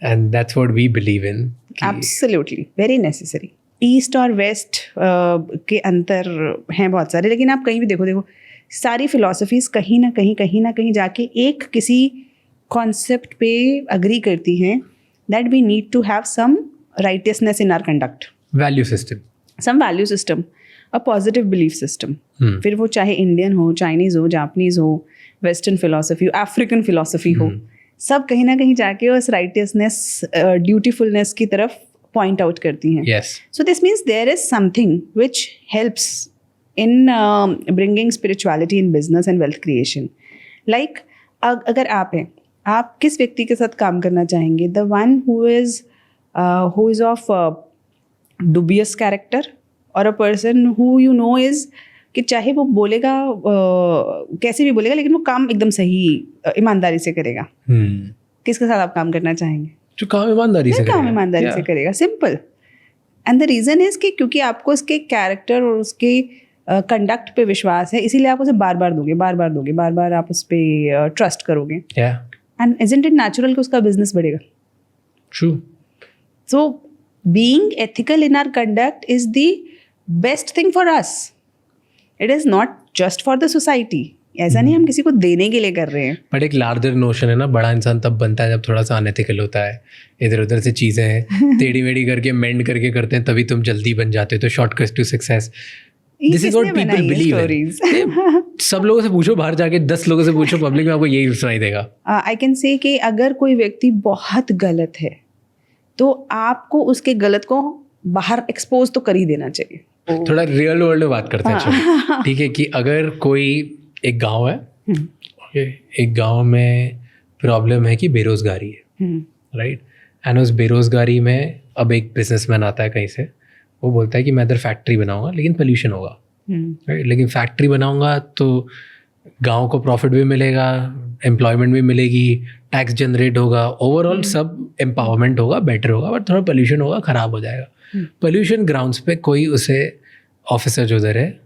and that's what we believe in. Absolutely, very necessary. East और वेस्ट के अंतर हैं बहुत सारे, लेकिन आप कहीं भी देखो सारी फिलॉसफीज कहीं ना कहीं जाके एक किसी कॉन्सेप्ट पे अग्री करती हैं that we need to have some righteousness in our conduct, value system, some value system, a positive belief system. फिर वो चाहे इंडियन हो, चाइनीज़ हो, जापानीज़ हो, वेस्टर्न फिलॉसफी हो, अफ्रीकन फिलॉसफी हो, सब कहीं ना कहीं जाके उस राइटियसनेस, ड्यूटीफुलनेस की तरफ पॉइंट आउट करती हैं. So this means there is something which helps in bringing spirituality in business and wealth creation. Like अगर आप हैं, आप किस व्यक्ति के साथ काम करना चाहेंगे? The one who is of dubious character or a person who you know is कि चाहे वो बोलेगा कैसे भी बोलेगा लेकिन वो काम एकदम सही ईमानदारी से करेगा. किसके साथ आप काम करना चाहेंगे? जो काम ईमानदारी से करेगा. Simple. And the reason is कि क्योंकि आपको उसके कैरेक्टर और उसके कंडक्ट पे विश्वास है, इसीलिए आप उसे बार बार आप उस पर ट्रस्ट करोगे. एंड इजंट इट नेचुरल कि उसका बिजनेस बढ़ेगा? True. So being ethical in our conduct is the best thing for us. It is not just for the society. ऐसा नहीं हम किसी को देने के लिए कर रहे हैं. बट एक लार्जर नोशन है ना, बड़ा इंसान तब बनता है जब थोड़ा सा अनएथिकल होता है, इधर उधर से चीज़ें टेढ़ी मेढ़ी करके मेंड करके करते हैं, तभी तुम जल्दी बन जाते हो. तो shortcut to success, this is what people believe. सब लोगों से पूछो, बाहर जाके 10 लोगों से पूछो, पब्लिक में आपको यही सुनाई देगा. आई कैन से कि अगर कोई व्यक्ति बहुत गलत है तो आपको उसके गलत को बाहर एक्सपोज तो कर ही देना चाहिए. थोड़ा रियल वर्ल्ड में बात करते हैं. ठीक है, कि अगर कोई एक गांव है, एक गांव में प्रॉब्लम है कि बेरोजगारी है, राइट? एंड उस बेरोजगारी में अब एक बिजनेसमैन आता है कहीं से, वो बोलता है कि मैं इधर फैक्ट्री बनाऊंगा लेकिन पोल्यूशन होगा, राइट? लेकिन फैक्ट्री बनाऊंगा तो गांव को प्रॉफिट भी मिलेगा, एम्प्लॉयमेंट भी मिलेगी, टैक्स जनरेट होगा, ओवरऑल सब एम्पावरमेंट होगा, बेटर होगा, बट थोड़ा पोल्यूशन होगा, ख़राब हो जाएगा. पोल्यूशन ग्राउंड्स पे कोई उसे ऑफिसर जो उधर है,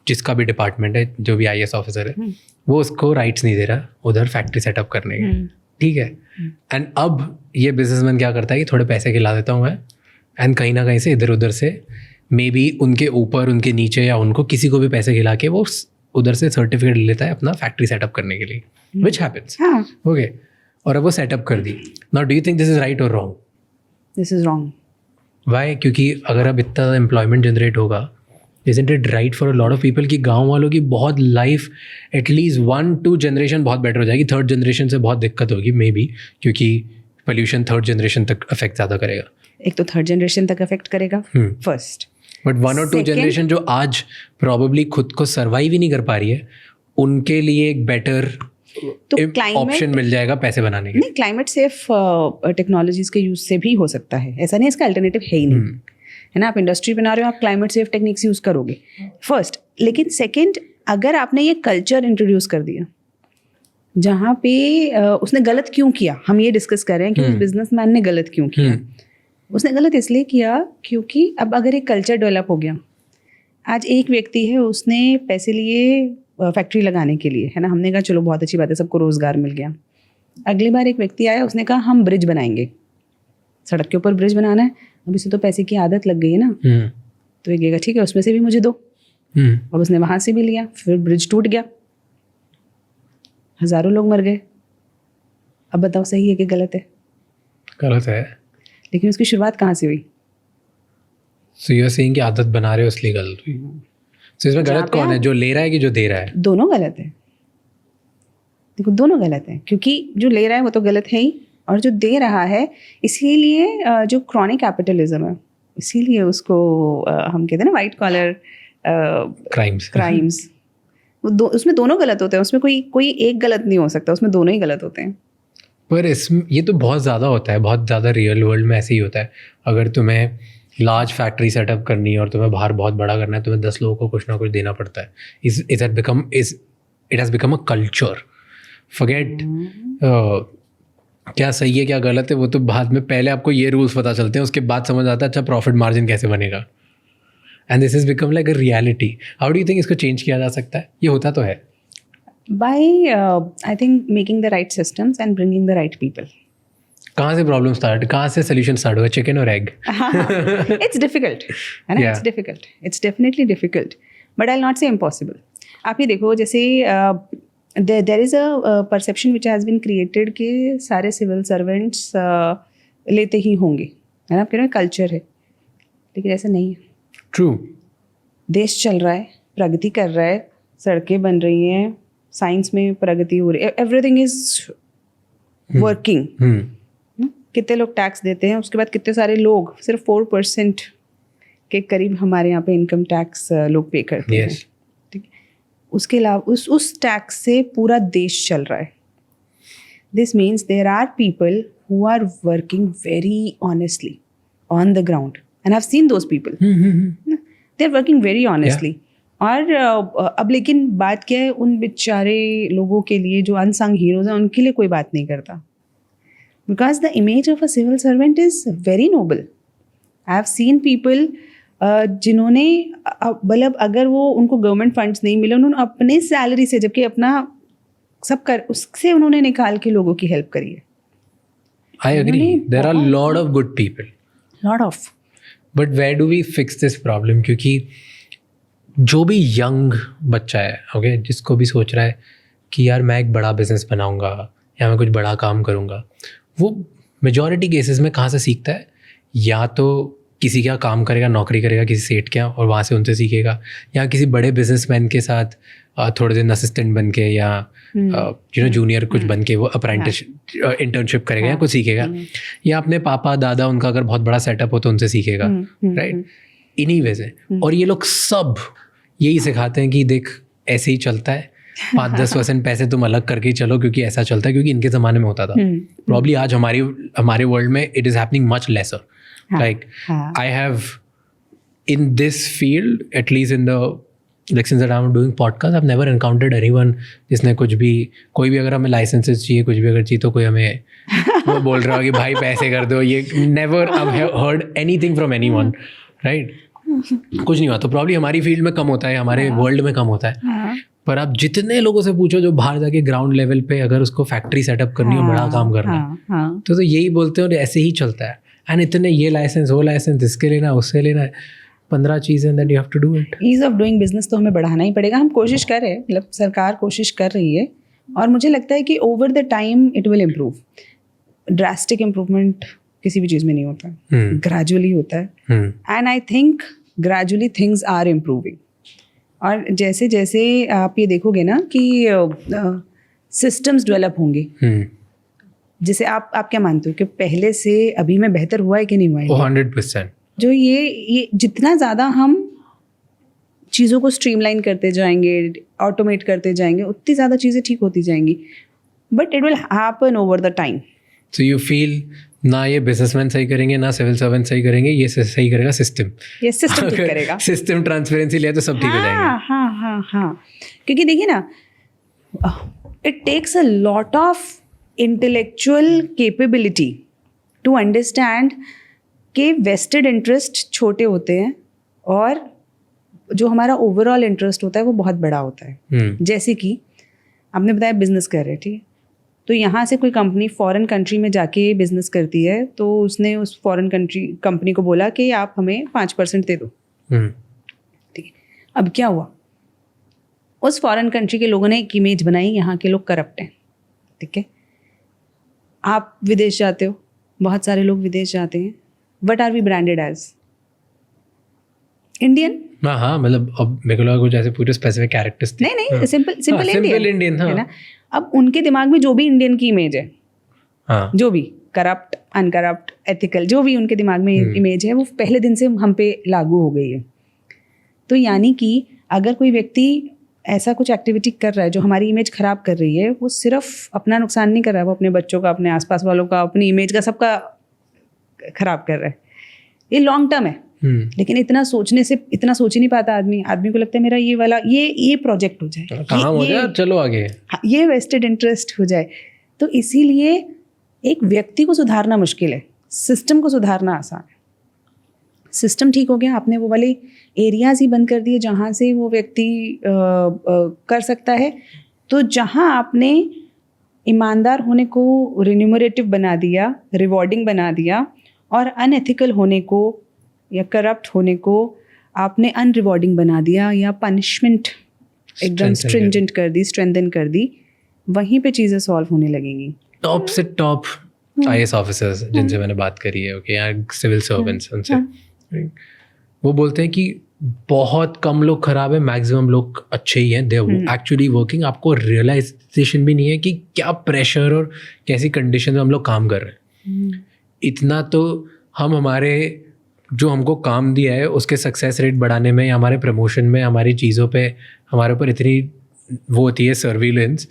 जिसका भी डिपार्टमेंट है, जो भी IAS ऑफिसर है, वो उसको राइट्स नहीं दे रहा उधर फैक्ट्री सेटअप करने के. ठीक है. एंड अब ये बिजनेसमैन क्या करता है कि थोड़े पैसे खिला देता हूँ मैं, एंड कहीं ना कहीं से इधर उधर से मे बी उनके ऊपर, उनके नीचे या उनको किसी को भी पैसे खिला के वो उधर से सर्टिफिकेट लेता है अपना फैक्ट्री सेटअप करने के लिए, विच हैपेंस. ओके. और अब वो सेटअप कर दी. Now do you think this is right और wrong? This is wrong. Why? क्योंकि अगर अब इतना एम्प्लॉयमेंट जनरेट होगा, isn't it right for a lot of people कि गांव वालों की बहुत लाइफ एटलीस्ट 1-2 जनरेशन बहुत बेटर हो जाएगी. 3rd जनरेशन से बहुत दिक्कत होगी मे बी, क्योंकि पोल्यूशन 3rd जनरेशन तक अफेक्ट ज़्यादा करेगा. एक तो 3rd जनरेशन तक अफेक्ट करेगा फर्स्ट, बट 1 और 2 जनरेशन जो आज प्रॉबेबली खुद को सर्वाइव ही नहीं कर पा रही है, उनके लिए एक बेटर ऑप्शन मिल जाएगा पैसे बनाने के. नहीं, क्लाइमेट सेफ टेक्नोलॉजीज के यूज से भी हो सकता है, ऐसा नहीं इसका अल्टरनेटिव है ही नहीं, है ना? आप इंडस्ट्री बना रहे हो, आप क्लाइमेट सेफ टेक्निक्स यूज करोगे फर्स्ट. लेकिन सेकंड, अगर आपने ये कल्चर इंट्रोड्यूस कर दिया जहाँ पे उसने गलत क्यों किया, हम ये डिस्कस कर रहे हैं कि उस बिजनेसमैन ने गलत क्यों किया. उसने गलत इसलिए किया क्योंकि अब अगर एक कल्चर डेवलप हो गया, आज एक व्यक्ति है, उसने पैसे लिए फैक्ट्री लगाने के लिए, है ना, हमने कहा चलो बहुत अच्छी बात है, सबको रोज़गार मिल गया. अगली बार एक व्यक्ति आया, उसने कहा हम ब्रिज बनाएंगे, सड़क के ऊपर ब्रिज बनाना है, अब इसे तो पैसे की आदत लग गई है ना, तो एक कहेगा ठीक है उसमें से भी मुझे दो, अब उसने वहाँ से भी लिया, फिर ब्रिज टूट गया, हजारों लोग मर गए। अब बताओ सही है कि गलत है? गलत है। लेकिन उसकी शुरुआत कहाँ से हुई? सो यू आर सेइंग कि आदत बना रहे हो इसलिए गलत हुई। सो इसमें गलत कौन है, जो ले रहा है कि जो दे रहा है? दोनों गलत है। देखो दोनों गलत है, क्योंकि जो ले रहा है वो तो गलत है ही, और जो दे रहा है, इसीलिए जो क्रॉनिक कैपिटलिज्म है, इसीलिए उसको हम कहते हैं ना वाइट कॉलर क्राइम्स उसमें दोनों गलत होते हैं, उसमें कोई एक गलत नहीं हो सकता, उसमें दोनों ही गलत होते हैं। पर इसमें ये तो बहुत ज़्यादा होता है, बहुत ज़्यादा रियल वर्ल्ड में ऐसे ही होता है। अगर तुम्हें लार्ज फैक्ट्री सेटअप करनी है और तुम्हें बाहर बहुत बड़ा करना है, तुम्हें 10 लोगों को कुछ ना कुछ देना पड़ता है। It has become a culture. Forget क्या सही है क्या गलत है, वो तो बाद में, पहले आपको ये रूल्स पता चलते हैं, उसके बाद समझ आता है अच्छा प्रॉफिट मार्जिन कैसे बनेगा। And this is become like a reality. How do you think इसको चेंज किया जा सकता है? ये होता तो है by I think making the right systems and bringing the right people. कहाँ से प्रॉब्लम स्टार्ट, कहाँ से सोल्यूशन स्टार्ट हुआ, चिकन और एग? It's difficult, है ना? It's difficult. It's definitely difficult, but I'll not say impossible. आप ये देखो, जैसे there is a perception which has been created कि सारे civil servants लेते ही होंगे, है ना? आप कह रहे हैं कल्चर है, लेकिन ऐसा नहीं है। ट्रू। देश चल रहा है, प्रगति कर रहा है, सड़कें बन रही हैं, साइंस में प्रगति हो रही है, एवरीथिंग इज वर्किंग। कितने लोग टैक्स देते हैं, उसके बाद कितने सारे लोग, सिर्फ 4% के करीब हमारे यहाँ पे इनकम टैक्स लोग पे करते हैं, ठीक है? उसके अलावा उस टैक्स से पूरा देश चल रहा है। This means there are people who are working very honestly on the ground, and I have seen those people, they are working very honestly. और अब लेकिन बात क्या है, उन बेचारे लोगों के लिए जो अनसंग हीरोज हैं, उनके लिए कोई बात नहीं करता, because the image of a civil servant is very noble. I have seen people जिन्होंने मतलब अगर वो उनको गवर्नमेंट फंड्स नहीं मिले, उन्होंने अपने सैलरी से, जबकि अपना सब कर, उससे उन्होंने निकाल के लोगों की हेल्प करी है। I agree, there are lot of good people, lot of, but where do we fix this problem? क्योंकि जो भी यंग बच्चा है, ओके, जिसको भी सोच रहा है कि यार मैं एक बड़ा बिजनेस बनाऊंगा या मैं कुछ बड़ा काम करूंगा, वो मेजॉरिटी केसेस में कहाँ से सीखता है? या तो किसी का काम करेगा, नौकरी करेगा किसी सेठ के यहाँ और वहाँ से उनसे सीखेगा, या किसी बड़े बिजनेसमैन के साथ थोड़े दिन असिस्टेंट बन के या जूनियर कुछ बन के वो अप्रेंटिस इंटर्नशिप करेगा या कुछ सीखेगा, या अपने पापा दादा उनका अगर बहुत बड़ा सेटअप हो तो उनसे सीखेगा, राइट? इन्हीं वजह से। और ये लोग सब यही सिखाते हैं कि देख ऐसे ही चलता है, 5-10% पैसे तुम अलग करके ही चलो, क्योंकि ऐसा चलता है, क्योंकि इनके ज़माने में होता था। प्रॉब्ली आज हमारे वर्ल्ड में it is happening much laser. Like I have in this field, at least in the like since that I'm doing podcast, I've never encountered anyone जिसने कुछ भी, कोई भी अगर हमें लाइसेंसेस चाहिए, कुछ भी अगर चाहिए, तो कोई हमें वो बोल रहा हो कि भाई पैसे कर दो। ये never I've heard anything from anyone, right? कुछ नहीं हुआ। तो प्रॉब्ली हमारी फील्ड में कम होता है, हमारे वर्ल्ड में कम होता है। पर आप जितने लोगों से पूछो जो बाहर जाके ग्राउंड लेवल पे अगर उसको फैक्ट्री सेटअप करनी हो, बड़ा काम करना है, तो यही बोलते हैं और ऐसे ही चलता है। एंड इतने ये लाइसेंस वो लाइसेंस, इसके लेना है उससे लेना है, 15 चीज़ें, that you have to do it. Ease of doing business तो हमें बढ़ाना ही पड़ेगा। हम कोशिश कर रहे हैं, मतलब सरकार कोशिश कर रही है, और मुझे लगता है कि over the time it will improve. Drastic improvement किसी भी चीज़ में नहीं होता, ग्रेजुअली होता है, and I think gradually things are improving. और जैसे जैसे आप ये देखोगे ना कि सिस्टम्स डेवलप होंगे, जैसे आप क्या मानते हो कि पहले से अभी में बेहतर हुआ है कि नहीं हुआ है? 100%। जो ये जितना ज़्यादा हम चीज़ों को स्ट्रीमलाइन करते जाएंगे, ऑटोमेट करते जाएंगे, उतनी ज़्यादा चीज़ें ठीक होती जाएंगी, but it will happen over the time. So you feel ना ये बिजनेसमैन सही करेंगे, ना सिविल सर्वेंट सही करेंगे, ये सही करेगा सिस्टम। ये सिस्टम ठीक करेगा। सिस्टम ट्रांसपेरेंसी लिया तो सब ठीक हो जाएंगे। हाँ, क्योंकि देखिए ना, it takes a lot of intellectual capability to understand कि वेस्टेड इंटरेस्ट छोटे होते हैं और जो हमारा ओवरऑल इंटरेस्ट होता है वो बहुत बड़ा होता है। जैसे कि आपने बताया बिजनेस कर रहे हैं, ठीक है, तो यहाँ से कोई कंपनी फॉरेन कंट्री में जाके बिजनेस करती है, तो उसने उस फॉरेन कंपनी को बोला कि आप हमें 5% दे दो। ठीक है, अब क्या हुआ, उस फॉरेन कंट्री के लोगों ने एक इमेज बनाई, यहाँ के लोग करप्ट हैं। ठीक है, आप विदेश जाते हो, बहुत सारे लोग विदेश जाते हैं, what are we branded as? Indian. हाँ, मतलब अब मेरे को लगा कुछ ऐसे पूरे स्पेसिफिक कैरेक्टर्स थे। नहीं, सिंपल इंडियन, है ना। अब उनके दिमाग में जो भी इंडियन की इमेज है, हाँ, जो भी करप्ट, अनकरप्ट, एथिकल, जो भी उनके दिमाग में इमेज है, वो पहले दिन से हम पे लागू हो गई है। तो यानी कि अगर कोई व्यक्ति ऐसा कुछ एक्टिविटी कर रहा है जो हमारी इमेज खराब कर रही है, वो सिर्फ अपना नुकसान नहीं कर रहा है, वो अपने बच्चों का, अपने आसपास वालों का, अपनी इमेज का, सबका खराब कर रहा है। ये लॉन्ग टर्म है, लेकिन इतना सोच ही नहीं पाता आदमी को लगता है मेरा ये वाला ये प्रोजेक्ट हो जाए, काम हो जाए, चलो आगे, ये वेस्टेड इंटरेस्ट हो जाए। तो इसीलिए एक व्यक्ति को सुधारना मुश्किल है, सिस्टम को सुधारना आसान है। सिस्टम ठीक हो गया, आपने वो वाले एरियाज ही बंद कर दिए जहाँ से वो व्यक्ति कर सकता है। तो जहाँ आपने ईमानदार होने को रिन्यूमरेटिव बना दिया, रिवॉर्डिंग बना दिया, और अनएथिकल होने को या करप्ट होने को आपने अनरिवॉर्डिंग बना दिया, या पनिशमेंट एकदम स्ट्रिंजेंट कर दी, स्ट्रेंथन कर दी, वहीं पे चीज़ें सॉल्व होने लगेंगी। टॉप से टॉप IAS ऑफिसर्स जिनसे मैंने बात करी है, ओके, या सिविल सर्वेंट्स, उनसे वो बोलते हैं कि बहुत कम लोग खराब है, मैक्सिमम लोग अच्छे ही हैं, दे एक्चुअली वर्किंग। आपको रियलाइजेशन भी नहीं है कि क्या प्रेशर और कैसी कंडीशन में हम लोग काम कर रहे हैं। इतना तो हम हमारे जो हमको काम दिया है उसके सक्सेस रेट बढ़ाने में, हमारे प्रमोशन में, हमारी चीज़ों पे हमारे ऊपर इतनी वो होती है सर्विलेंस,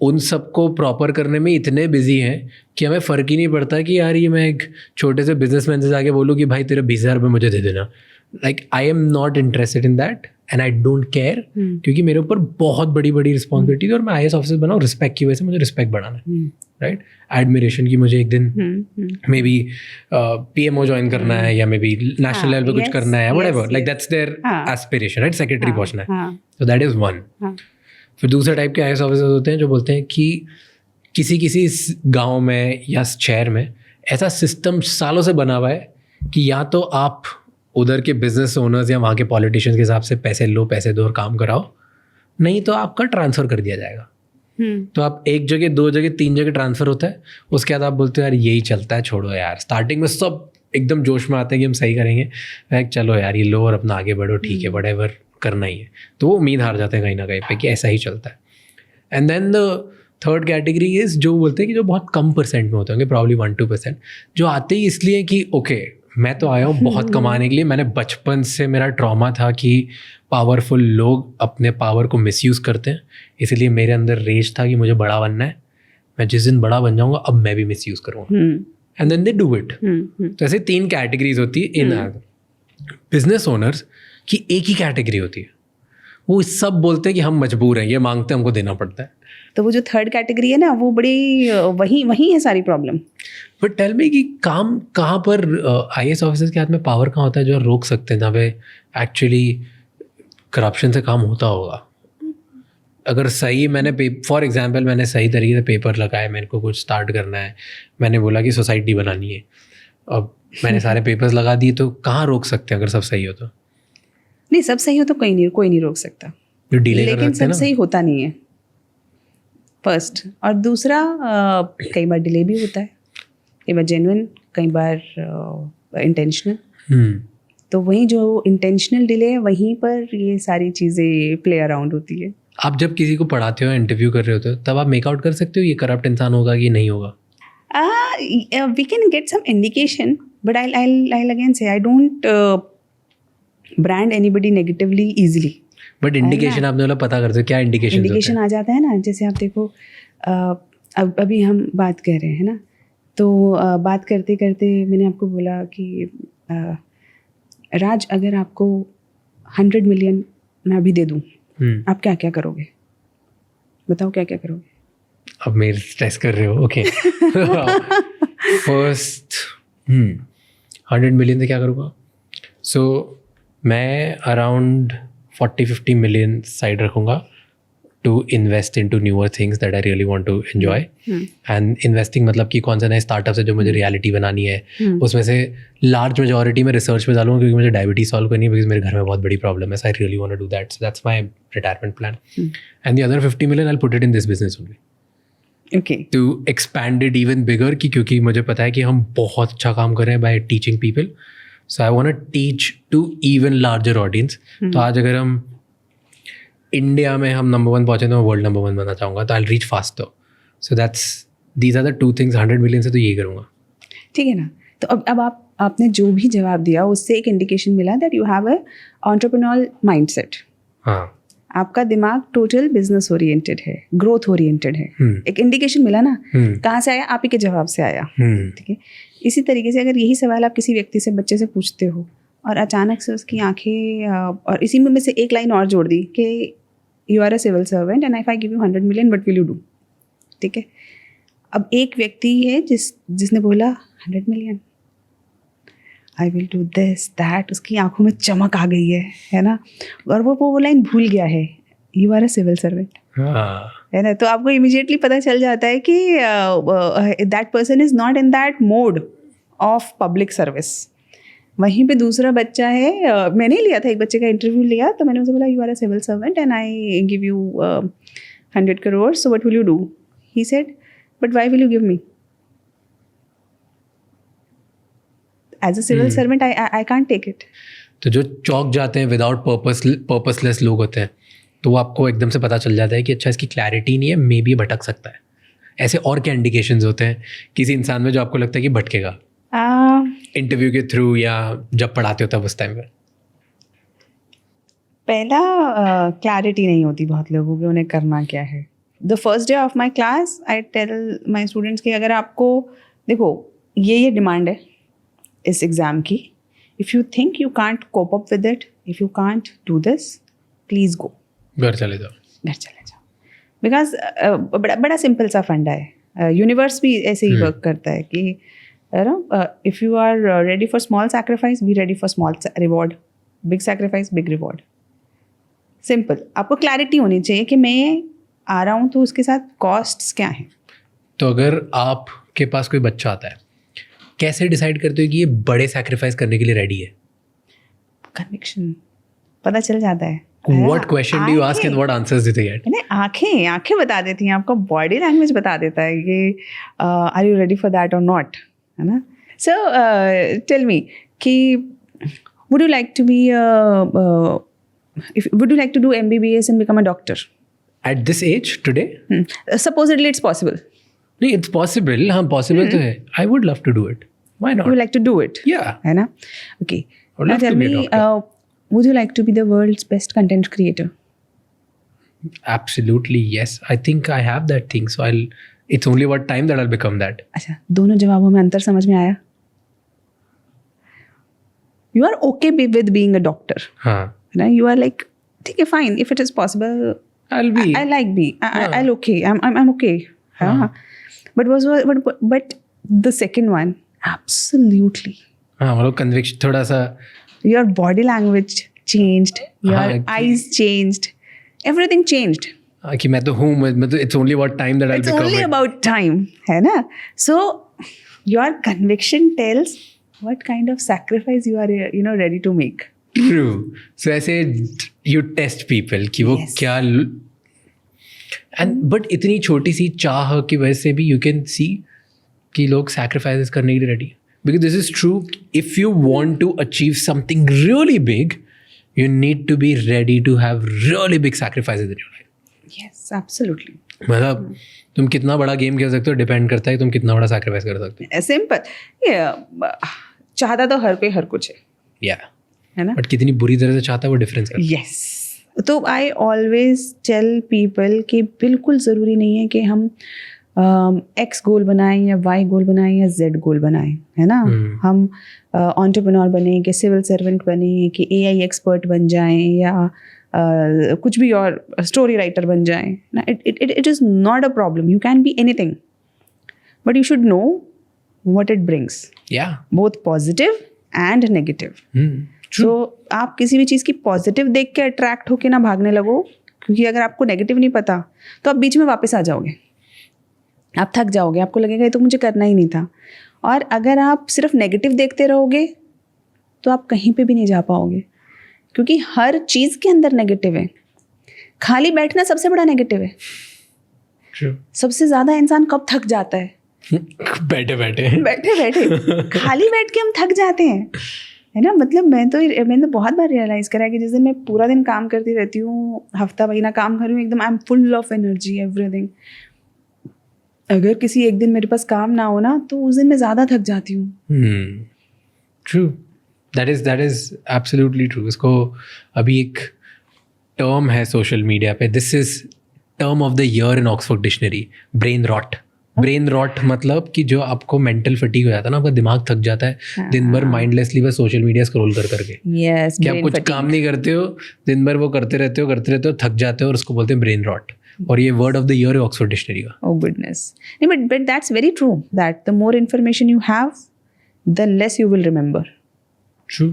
उन सबको प्रॉपर करने में इतने बिजी हैं कि हमें फ़र्क ही नहीं पड़ता कि यार ये मैं एक छोटे से बिजनेसमैन से जाके बोलूँ कि भाई तेरे 20,000 रुपये मुझे दे देना। Like I am not interested in that and I don't care, क्योंकि मेरे ऊपर बहुत बड़ी बड़ी रिस्पॉन्सिबिलिटी है और मैं IAS ऑफिसर बनाऊँ रिस्पेक्ट की वजह से, मुझे रिस्पेक्ट बढ़ाना है, राइट, एडमिरेशन की। मुझे एक दिन मे बी PMO ज्वाइन करना है, या मे बी नेशनल लेवल पे कुछ करना है, whatever, like that's their aspiration, right, secretary पहुंचना है, तो दैट इज वन। फिर दूसरे टाइप के IAS ऑफिसर्स होते हैं जो बोलते हैं कि किसी गांव में या शहर में ऐसा सिस्टम सालों से बना हुआ है कि या तो आप उधर के बिजनेस ओनर्स या वहाँ के पॉलिटिशियंस के हिसाब से पैसे लो, पैसे दो और काम कराओ, नहीं तो आपका ट्रांसफ़र कर दिया जाएगा। तो आप एक जगह, 2 जगह, 3 जगह ट्रांसफ़र होता है, उसके बाद आप बोलते हो यार यही चलता है, छोड़ो यार। स्टार्टिंग में सब एकदम जोश में आते हैं कि हम सही करेंगे, चलो यार ये लो और अपना आगे बढ़ो, ठीक है, व्हाटएवर करना ही है, तो वो उम्मीद हार जाते हैं कहीं ना कहीं पे कि ऐसा ही चलता है। And then the third category is जो बोलते हैं कि जो बहुत कम परसेंट में होते होंगे, प्रॉब्ली 1-2%, जो आते ही इसलिए कि ओके मैं तो आया हूँ बहुत कमाने के लिए, मैंने बचपन से मेरा ट्रॉमा था कि पावरफुल लोग अपने पावर को मिसयूज़ करते हैं, इसलिए मेरे अंदर रेज था कि मुझे बड़ा बनना है, मैं जिस दिन बड़ा बन जाऊँगा अब मैं भी मिसयूज़ करूँगा, and then they do it. तो ऐसे 3 कैटेगरीज होती है इन बिजनेस ओनर्स की, एक ही कैटेगरी होती है, वो सब बोलते हैं कि हम मजबूर हैं, ये मांगते हैं, हमको देना पड़ता है। तो वो जो थर्ड कैटेगरी है ना, वो बड़ी वही है सारी प्रॉब्लम। बट टेल मी कि काम कहाँ पर IAS ऑफिसर्स के हाथ में पावर कहाँ होता है जो रोक सकते हैं, जहाँ पे एक्चुअली करप्शन से काम होता होगा? अगर सही मैंने फॉर एग्जांपल मैंने सही तरीके से पेपर लगाए, मेरे को कुछ स्टार्ट करना है, मैंने बोला कि सोसाइटी बनानी है, अब मैंने सारे पेपर्स लगा दिए, तो कहाँ रोक सकते हैं अगर सब सही हो तो? नहीं, सब सही हो तो कोई नहीं रोक सकता, जो डिले लेकिन सब सही होता नहीं है फर्स्ट, और दूसरा कई बार डिले भी होता है, कई बार जेन्युइन, कई बार इंटेंशनल। तो वहीं जो इंटेंशनल डिले है वहीं पर ये सारी चीज़ें प्ले अराउंड होती है। आप जब किसी को पढ़ाते हो, इंटरव्यू कर रहे होते हो, तब आप मेकआउट कर सकते हो ये करप्ट इंसान होगा कि नहीं होगा? We can get some indication, but I'll again say I don't brand anybody negatively easily. But indication आपने बोला पता करते हो, क्या इंडिकेशन आ जाता है ना, जैसे आप देखो अब अभी हम बात कर रहे हैं ना, तो बात करते करते मैंने आपको बोला कि राज, अगर आपको 100 मिलियन मैं अभी दे दूँ, आप क्या क्या करोगे? बताओ क्या क्या करोगे? अब मेरे स्ट्रेस कर रहे हो, ओके। फर्स्ट 100 मिलियन से क्या करूँगा? सो मैं अराउंड 40-50 मिलियन साइड रखूँगा to invest into newer things that I really want to enjoy. And investing मतलब कि कौन सा नए स्टार्टअप है जो मुझे रियलिटी बनानी है, उसमें से लार्ज मेजॉरिटी में रिसर्च में डालूंगा क्योंकि मुझे डायबिटीज सॉल्व करनी है, बिकॉज मेरे घर में बहुत बड़ी प्रॉब्लम है. So I really want to do that. So that's my retirement plan. And the other 50 million I'll put it in this business only. Okay. To expand it even bigger क्योंकि मुझे पता है कि हम बहुत अच्छा काम कर रहे हैं by teaching people. So I want to teach to even larger audience. तो आज अगर हम इंडिया में हम नंबर 1 पहुँचे तो मैं वर्ल्ड नंबर 1 बनना चाहूँगा, तो I reach faster. So these are the 2 things. 100 million से तो यही करूँगा. ठीक है ना. तो अब आपने जो भी जवाब दिया उससे एक इंडिकेशन मिला that you have a entrepreneurial mindset. हाँ, आपका दिमाग टोटल बिजनेस ओरिएंटेड है, ग्रोथ ओरिएंटेड है. एक इंडिकेशन मिला ना. कहाँ से आया? आप ही के जवाब से आया. ठीक है. इसी तरीके से अगर यही सवाल आप किसी व्यक्ति से, बच्चे से पूछते हो और अचानक से उसकी आंखें, और इसी में से एक लाइन और जोड़ दी कि you are a civil servant and if I give you 100 million what will you do. ठीक है. अब एक व्यक्ति है जिसने बोला 100 million I will do this that, उसकी आंखों में चमक आ गई है ना, और वो लाइन भूल गया है, you are a civil servant, है ना. तो आपको इमीडिएटली पता चल जाता है कि that person is not in that mode of public service. वहीं पे दूसरा बच्चा है, मैंने लिया था, एक बच्चे का इंटरव्यू लिया, तो मैंने उसे बोला you are a civil servant and I give you 100 crores, so what will you do. He said but why will you give me? As a civil servant I can't take it. तो जो चौक जाते हैं without purposeless लोग होते हैं, तो वो आपको एकदम से पता चल जाता है कि अच्छा इसकी क्लैरिटी नहीं है, मे बी भटक सकता है. ऐसे और क्या इंडिकेशंस होते हैं किसी इंसान में जो आपको लगता है कि भटकेगा, इंटरव्यू के थ्रू या जब पढ़ाते हो तब उस टाइम पे? पहला क्लैरिटी नहीं होती बहुत लोगों की, उन्हें करना क्या है. The first day of my class I tell my students कि अगर आपको, देखो ये डिमांड है इस एग्ज़ाम की, if you think you can't cope up with it, if you can't do this, please go, घर चले जाओ. बिकॉज बड़ा सिंपल सा फंडा है. यूनिवर्स भी ऐसे ही वर्क करता है कि if you are ready for small sacrifice, be ready for small reward, big sacrifice, big reward. Simple. आपको क्लैरिटी होनी चाहिए कि मैं आ रहा हूँ तो उसके साथ कॉस्ट्स क्या हैं. तो अगर आपके पास कोई बच्चा आता है, कैसे डिसाइड करते हो कि ये बड़े सैक्रिफाइस करने के लिए रेडी है? कन्विक्शन पता चल जाता है. What question do you ask and what answers do they get? आंखें बता देती हैं, आपका बॉडी लैंग्वेज बता देता है कि are you ready for that और नॉट, है ना. सो टेल मी कि would you like to be would you like to do MBBS and become a doctor? At this age today? Supposedly it's possible. No, it's possible. हाँ, possible तो है. I would love to do it. Why not? You would like to do it? Yeah. है ना? Okay. I would love to be a doctor. Would you like to be the world's best content creator? Absolutely, yes. I think I have that thing. So it's only about time that I'll become that. अच्छा, दोनों जवाबों में अंतर समझ में आया? You are okay with being a doctor. हाँ. You are like, ठीक है, fine. If it is possible, I'll be. I like be. I'll okay. I'm okay. हाँ. But the second one, absolutely. हाँ, मतलब conviction थोड़ा सा. Your body language changed. Your eyes changed. Everything changed. कि मैं तो हूँ, मतलब it's only about time that I'll become it. It's only about time, है ना? So your conviction tells what kind of sacrifice you are, ready to make. True. So ऐसे you test people कि वो Yes. क्या, but इतनी छोटी सी चाह की वजह से भी you can see कि लोग sacrifices करने के लिए ready. Because this is true. If you want to achieve something really big, you need to be ready to have really big sacrifices in your life. Yes, absolutely. मतलब तुम कितना बड़ा game खेल सकते हो डिपेंड करता है तुम कितना बड़ा सैक्रिफाइस कर सकते हो. सिंपल. चाहता तो हर कोई हर कुछ है. Yeah. है ना? बट कितनी बुरी तरह से चाहता है वो डिफरेंस करता है. Yes. तो आई ऑलवेज टेल पीपल कि बिल्कुल ज़रूरी नहीं है कि हम X गोल बनाएं या Y गोल बनाएं या Z गोल बनाएं, है ना. हम एंटरप्रेन्योर बने, कि सिविल सर्वेंट बने, कि AI एक्सपर्ट बन जाएं, या कुछ भी और स्टोरी राइटर बन जाएं ना. It is not a problem. You can be anything, but you should know what it brings, both positive and negative. तो आप किसी भी चीज़ की पॉजिटिव देख के अट्रैक्ट होके ना भागने लगो, क्योंकि अगर आपको नेगेटिव नहीं पता तो आप बीच में वापस आ जाओगे, आप थक जाओगे, आपको लगेगा ये तो मुझे करना ही नहीं था। और अगर आप सिर्फ नेगेटिव देखते रहोगे तो आप कहीं पे भी नहीं जा पाओगे, क्योंकि हर चीज़ के अंदर नेगेटिव है। खाली बैठना सबसे बड़ा नेगेटिव है। True. सबसे ज़्यादा इंसान कब थक जाता है? बैठे बैठे बैठे बैठे खाली बैठ के हम थक जाते हैं, है ना। मतलब मैंने तो बहुत बार रियलाइज़ करा है कि जिस दिन मैं पूरा दिन काम करती रहती हूँ, हफ्ता महीना काम कर रही हूँ, एकदम I am full of energy everything. अगर किसी एक दिन मेरे पास काम ना हो ना तो उस दिन मैं ज़्यादा थक जाती हूँ। True, that is absolutely true. इसको अभी एक टर्म है सोशल मीडिया पे, this is term of the year in Oxford dictionary, brain rot. Brain rot मतलब कि जो आपको मेंटल फटीग हो जाता है ना, आपका दिमाग थक जाता है दिन भर माइंडलेसली बस सोशल मीडिया स्क्रॉल कर करके। यस, कि आप कुछ काम नहीं करते हो, दिन भर वो करते रहते हो, थक जाते हो, और उसको बोलते हैं ब्रेन रॉट। और ये वर्ड ऑफ द ईयर है ऑक्सफोर्ड डिक्शनरी का। Oh goodness. नहीं, but that's very true that the more information you have, the less you will remember. True.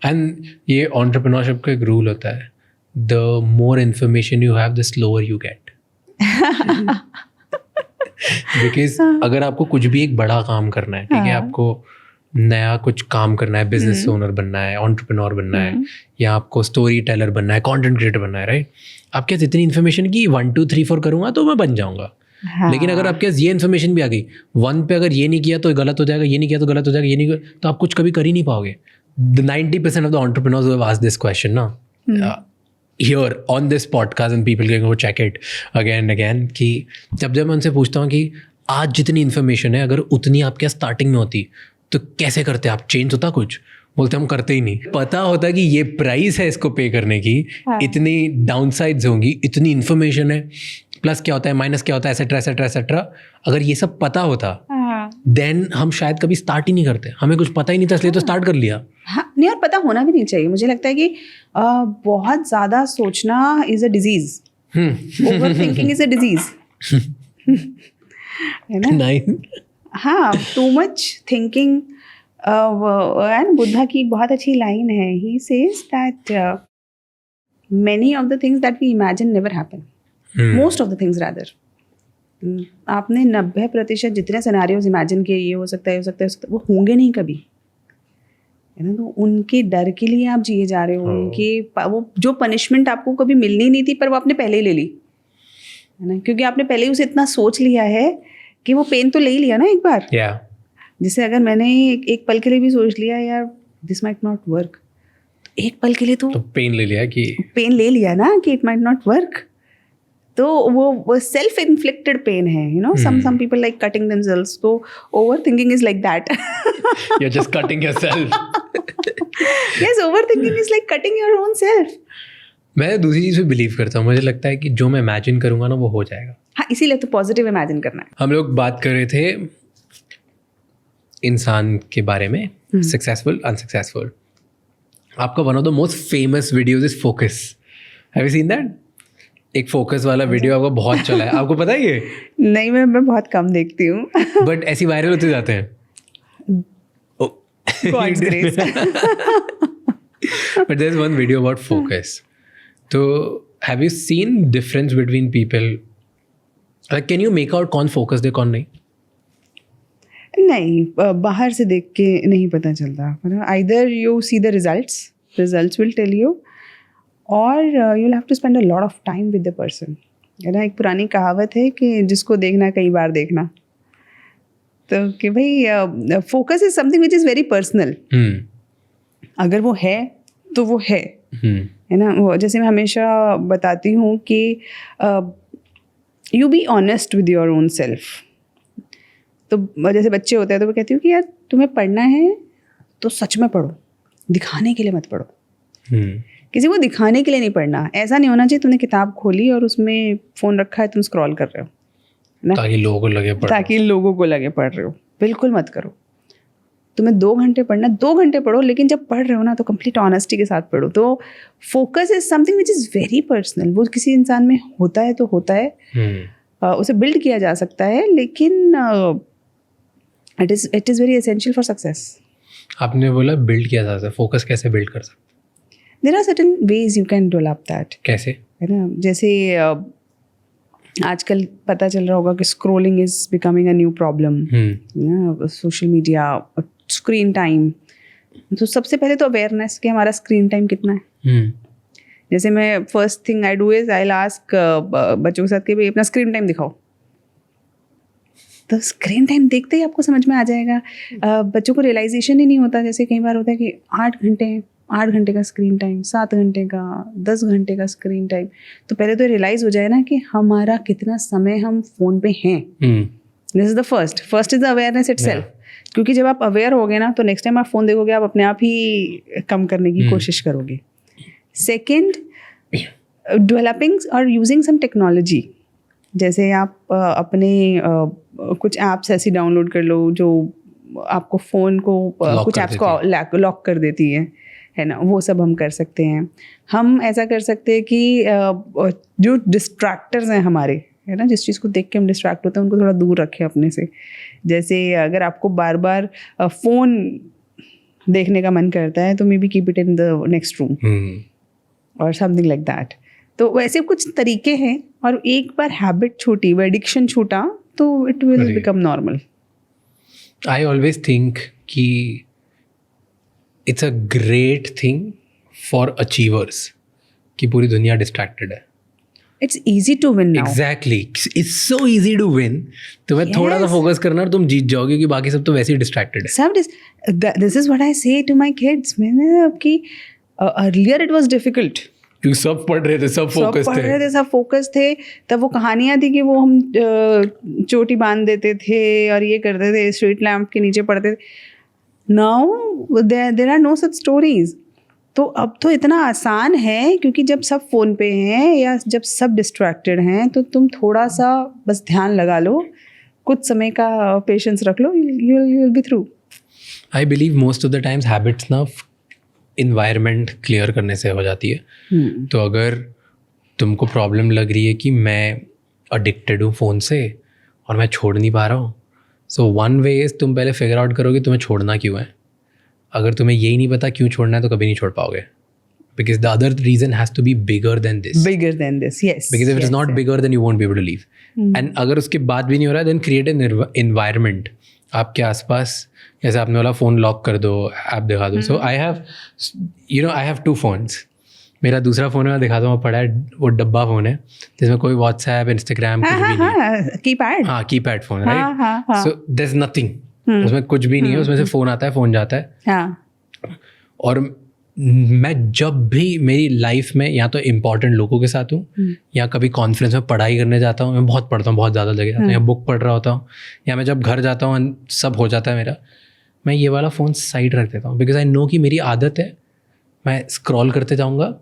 And ये entrepreneurship का एक रूल होता है, the more information you have, the slower you get. Because अगर आपको कुछ भी एक बड़ा काम करना है, ठीक है, आपको नया कुछ काम करना है, बिजनेस ओनर बनना है, एंटरप्रेन्योर बनना है, या आपको स्टोरी टेलर बनना है, कंटेंट क्रिएटर बनना है, राइट। आपके पास इतनी इन्फॉर्मेशन की 1 2 3 4 करूँगा तो मैं बन जाऊँगा। लेकिन अगर आपके पास ये इन्फॉर्मेशन भी आ गई, 1 पे अगर ये नहीं किया तो गलत हो जाएगा, ये नहीं किया तो गलत हो जाएगा, ये नहीं तो आप कुछ कभी कर ही नहीं पाओगे। 90% of the entrepreneurs who have asked this question ना, here on this podcast, and people can go check it again and again, कि जब मैं उनसे पूछता हूँ कि आज जितनी इन्फॉर्मेशन है अगर उतनी आपके स्टार्टिंग में होती तो कैसे करते आप, चेंज होता कुछ? बोलते हम करते ही नहीं। पता होता कि ये प्राइस है इसको पे करने की, इतनी डाउनसाइड्स होंगी, इतनी इन्फॉर्मेशन है, प्लस क्या होता है, माइनस क्या होता है, एसेट्रा एसेट्रा एसेट्रा। अगर ये सब पता होता देन हम शायद कभी स्टार्ट ही नहीं करते। हमें कुछ पता ही नहीं था इसलिए तो स्टार्ट कर लिया। हाँ, नहीं, और पता होना भी नहीं चाहिए। मुझे लगता है कि बहुत ज़्यादा सोचना is a disease, over thinking is a disease, है ना। नहीं, हाँ, too much thinking. And Buddha की एक बहुत अच्छी लाइन है, he says that many of the things that we imagine never happen, most of the things rather. आपने 90% जितने सिनेरियोज इमेजिन किए, ये हो सकता है, हो सकता है, वो होंगे नहीं कभी, है ना। तो उनके डर के लिए आप जिए जा रहे हो, उनके वो जो पनिशमेंट आपको कभी मिलनी नहीं थी पर वो आपने पहले ही ले ली, है ना, क्योंकि आपने पहले ही उसे इतना सोच लिया है कि वो पेन तो ले ही लिया ना एक बार। जैसे अगर मैंने एक पल के लिए भी सोच लिया यार दिस माइट नॉट वर्क, एक पल के लिए तो पेन ले लिया कि पेन ले लिया ना कि इट माइट नॉट वर्क। तो वो सेल्फ इन्फ्लिक्टेड पेन है, you know. Some people like cutting themselves, तो over thinking is like that. You are just cutting yourself. Yes, over thinking is like cutting your own self. मैं दूसरी चीज़ पे believe करता हूँ, मुझे लगता है कि जो मैं इमेजिन करूँगा ना वो हो जाएगा। हाँ, इसीलिए तो पॉजिटिव इमेजिन करना है। हम लोग बात कर रहे थे इंसान के बारे में, सक्सेसफुल अनसक्सेसफुल। आपका one of the most famous videos is focus. Have you seen that? एक फोकस वाला वीडियो आपका बहुत चला है, आपको पता है ये? नहीं, मैं बहुत कम देखती हूँ। बट ऐसी वायरल होते जाते हैं। God's grace. But there's one video about focus. So have you seen difference between people? Like, can you make out कौन focused है कौन नहीं? नहीं, बाहर से देख के नहीं पता चलता। Either you see the results will tell you, और you'll have to spend a lot of time with the person, है ना। एक पुरानी कहावत है कि जिसको देखना कई बार देखना। तो कि भाई focus is something which is very personal. अगर वो है तो वो है ना। वो जैसे मैं हमेशा बताती हूँ कि you be honest with your own self. तो जैसे बच्चे होते हैं तो मैं कहती हूँ कि यार तुम्हें पढ़ना है तो सच में पढ़ो, दिखाने के लिए मत पढ़ो। किसी को दिखाने के लिए नहीं पढ़ना। ऐसा नहीं होना चाहिए तुमने किताब खोली और उसमें फ़ोन रखा है, तुम स्क्रॉल कर रहे हो ना, ताकि लोगों को लगे पढ़ रहे हो। बिल्कुल मत करो। तुम्हें 2 घंटे पढ़ना, 2 घंटे पढ़ो, लेकिन जब पढ़ रहे हो ना तो कंप्लीट ऑनेस्टी के साथ पढ़ो। तो focus is something which is very personal. वो किसी इंसान में होता है तो होता है, उसे बिल्ड किया जा सकता है, लेकिन it is very essential for success. आपने बोला बिल्ड किया जा सकता है, फोकस कैसे बिल्ड कर सकते? There are certain ways you can develop that. कैसे? है ना. जैसे आजकल पता चल रहा होगा कि scrolling is becoming a new problem, social media, screen time. तो सबसे पहले तो अवेयरनेस कि हमारा स्क्रीन टाइम कितना है. जैसे मैं first thing I do is I will ask बच्चों के साथ कि भाई अपना स्क्रीन टाइम दिखाओ. तो स्क्रीन टाइम देखते ही आपको समझ में आ जाएगा. बच्चों को रियलाइजेशन ही नहीं होता. जैसे कई बार होता है कि 8 घंटे का स्क्रीन टाइम, 7 घंटे का, 10 घंटे का स्क्रीन टाइम. तो पहले तो रियलाइज हो जाए ना कि हमारा कितना समय हम फ़ोन पे हैं. This is the first is the awareness itself. क्योंकि जब आप अवेयर होगे ना तो नेक्स्ट टाइम आप फ़ोन देखोगे आप अपने आप ही कम करने की कोशिश करोगे. सेकेंड, डेवलपिंग और यूजिंग सम टेक्नोलॉजी. जैसे आप अपने कुछ ऐप्स ऐसी डाउनलोड कर लो जो आपको फ़ोन को कुछ ऐप्स को लॉक कर देती है ना. वो सब हम कर सकते हैं. हम ऐसा कर सकते हैं कि जो डिस्ट्रैक्टर्स हैं हमारे, है ना, जिस चीज़ को देख के हम डिस्ट्रैक्ट होते हैं उनको थोड़ा दूर रखें अपने से. जैसे अगर आपको बार बार फ़ोन देखने का मन करता है तो may be keep it in the next room और समथिंग लाइक दैट. तो वैसे कुछ तरीके हैं. और एक बार हैबिट छूटी, वो एडिक्शन छूटा तो it will become normal. I always think कि it's a great thing for achievers कि पूरी दुनिया डिस्ट्रैक्टेड है. It's easy to win now. Exactly, it's so easy to win. तुम्हें थोड़ा सा फोकस करना और तुम जीत जाओगे क्योंकि बाकी सब तो वैसे ही डिस्ट्रैक्टेड है. सब दिस इज व्हाट आई से टू माय किड्स. मैंने अब कि अर्लियर इट वाज डिफिकल्ट क्योंकि सब पढ़ रहे थे, सब फोकस थे. तब वो कहानियाँ थी कि वो हम चोटी बांध देते थे और ये करते थे, स्ट्रीट लैम्प के नीचे पढ़ते थे. Now there are no such stories. तो अब तो इतना आसान है क्योंकि जब सब फ़ोन पे हैं या जब सब डिस्ट्रैक्टेड हैं तो तुम थोड़ा सा बस ध्यान लगा लो, कुछ समय का पेशेंस रख लो, you will be through. I believe most of the times habits ना इन्वायरमेंट क्लियर करने से हो जाती है. तो अगर तुमको प्रॉब्लम लग रही है कि मैं अडिक्टेड हूँ फ़ोन से और मैं छोड़ नहीं पा रहा हूँ, सो वन वे इज़ तुम पहले फिगर आउट करो कि तुम्हें छोड़ना क्यों है. अगर तुम्हें यही नहीं पता क्यों छोड़ना है तो कभी नहीं छोड़ पाओगे. Because the other reason has to be bigger than this. Yes. Because if it is not bigger then you won't be able to leave. And अगर उसके बाद भी नहीं हो रहा है देन क्रिएट एन एनवायरमेंट आपके आसपास. जैसे आपने वाला फ़ोन लॉक कर दो, ऐप दिखा दो. सो आई हैव 2 phones. मेरा दूसरा फ़ोन है, मैं दिखाता हूँ, पड़ा है, वो डब्बा फ़ोन है जिसमें कोई व्हाट्सएप, इंस्टाग्राम कुछ भी नहीं है. कीपैड. हाँ, keypad phone, right. So there is nothing, उसमें कुछ भी नहीं है. उसमें से फ़ोन आता है, फ़ोन जाता है. और मैं जब भी मेरी लाइफ में या तो इम्पॉर्टेंट लोगों के साथ हूँ या कभी कॉन्फ्रेंस में पढ़ाई करने जाता हूँ, मैं बहुत पढ़ता हूँ, बहुत ज़्यादा जगह जाता हूँ, या बुक पढ़ रहा होता हूँ, या मैं जब घर जाता हूँ सब हो जाता है मेरा, मैं ये वाला फ़ोन साइड रख देता हूँ. बिकॉज आई नो कि मेरी आदत है, मैं स्क्रॉल करते जाऊँगा.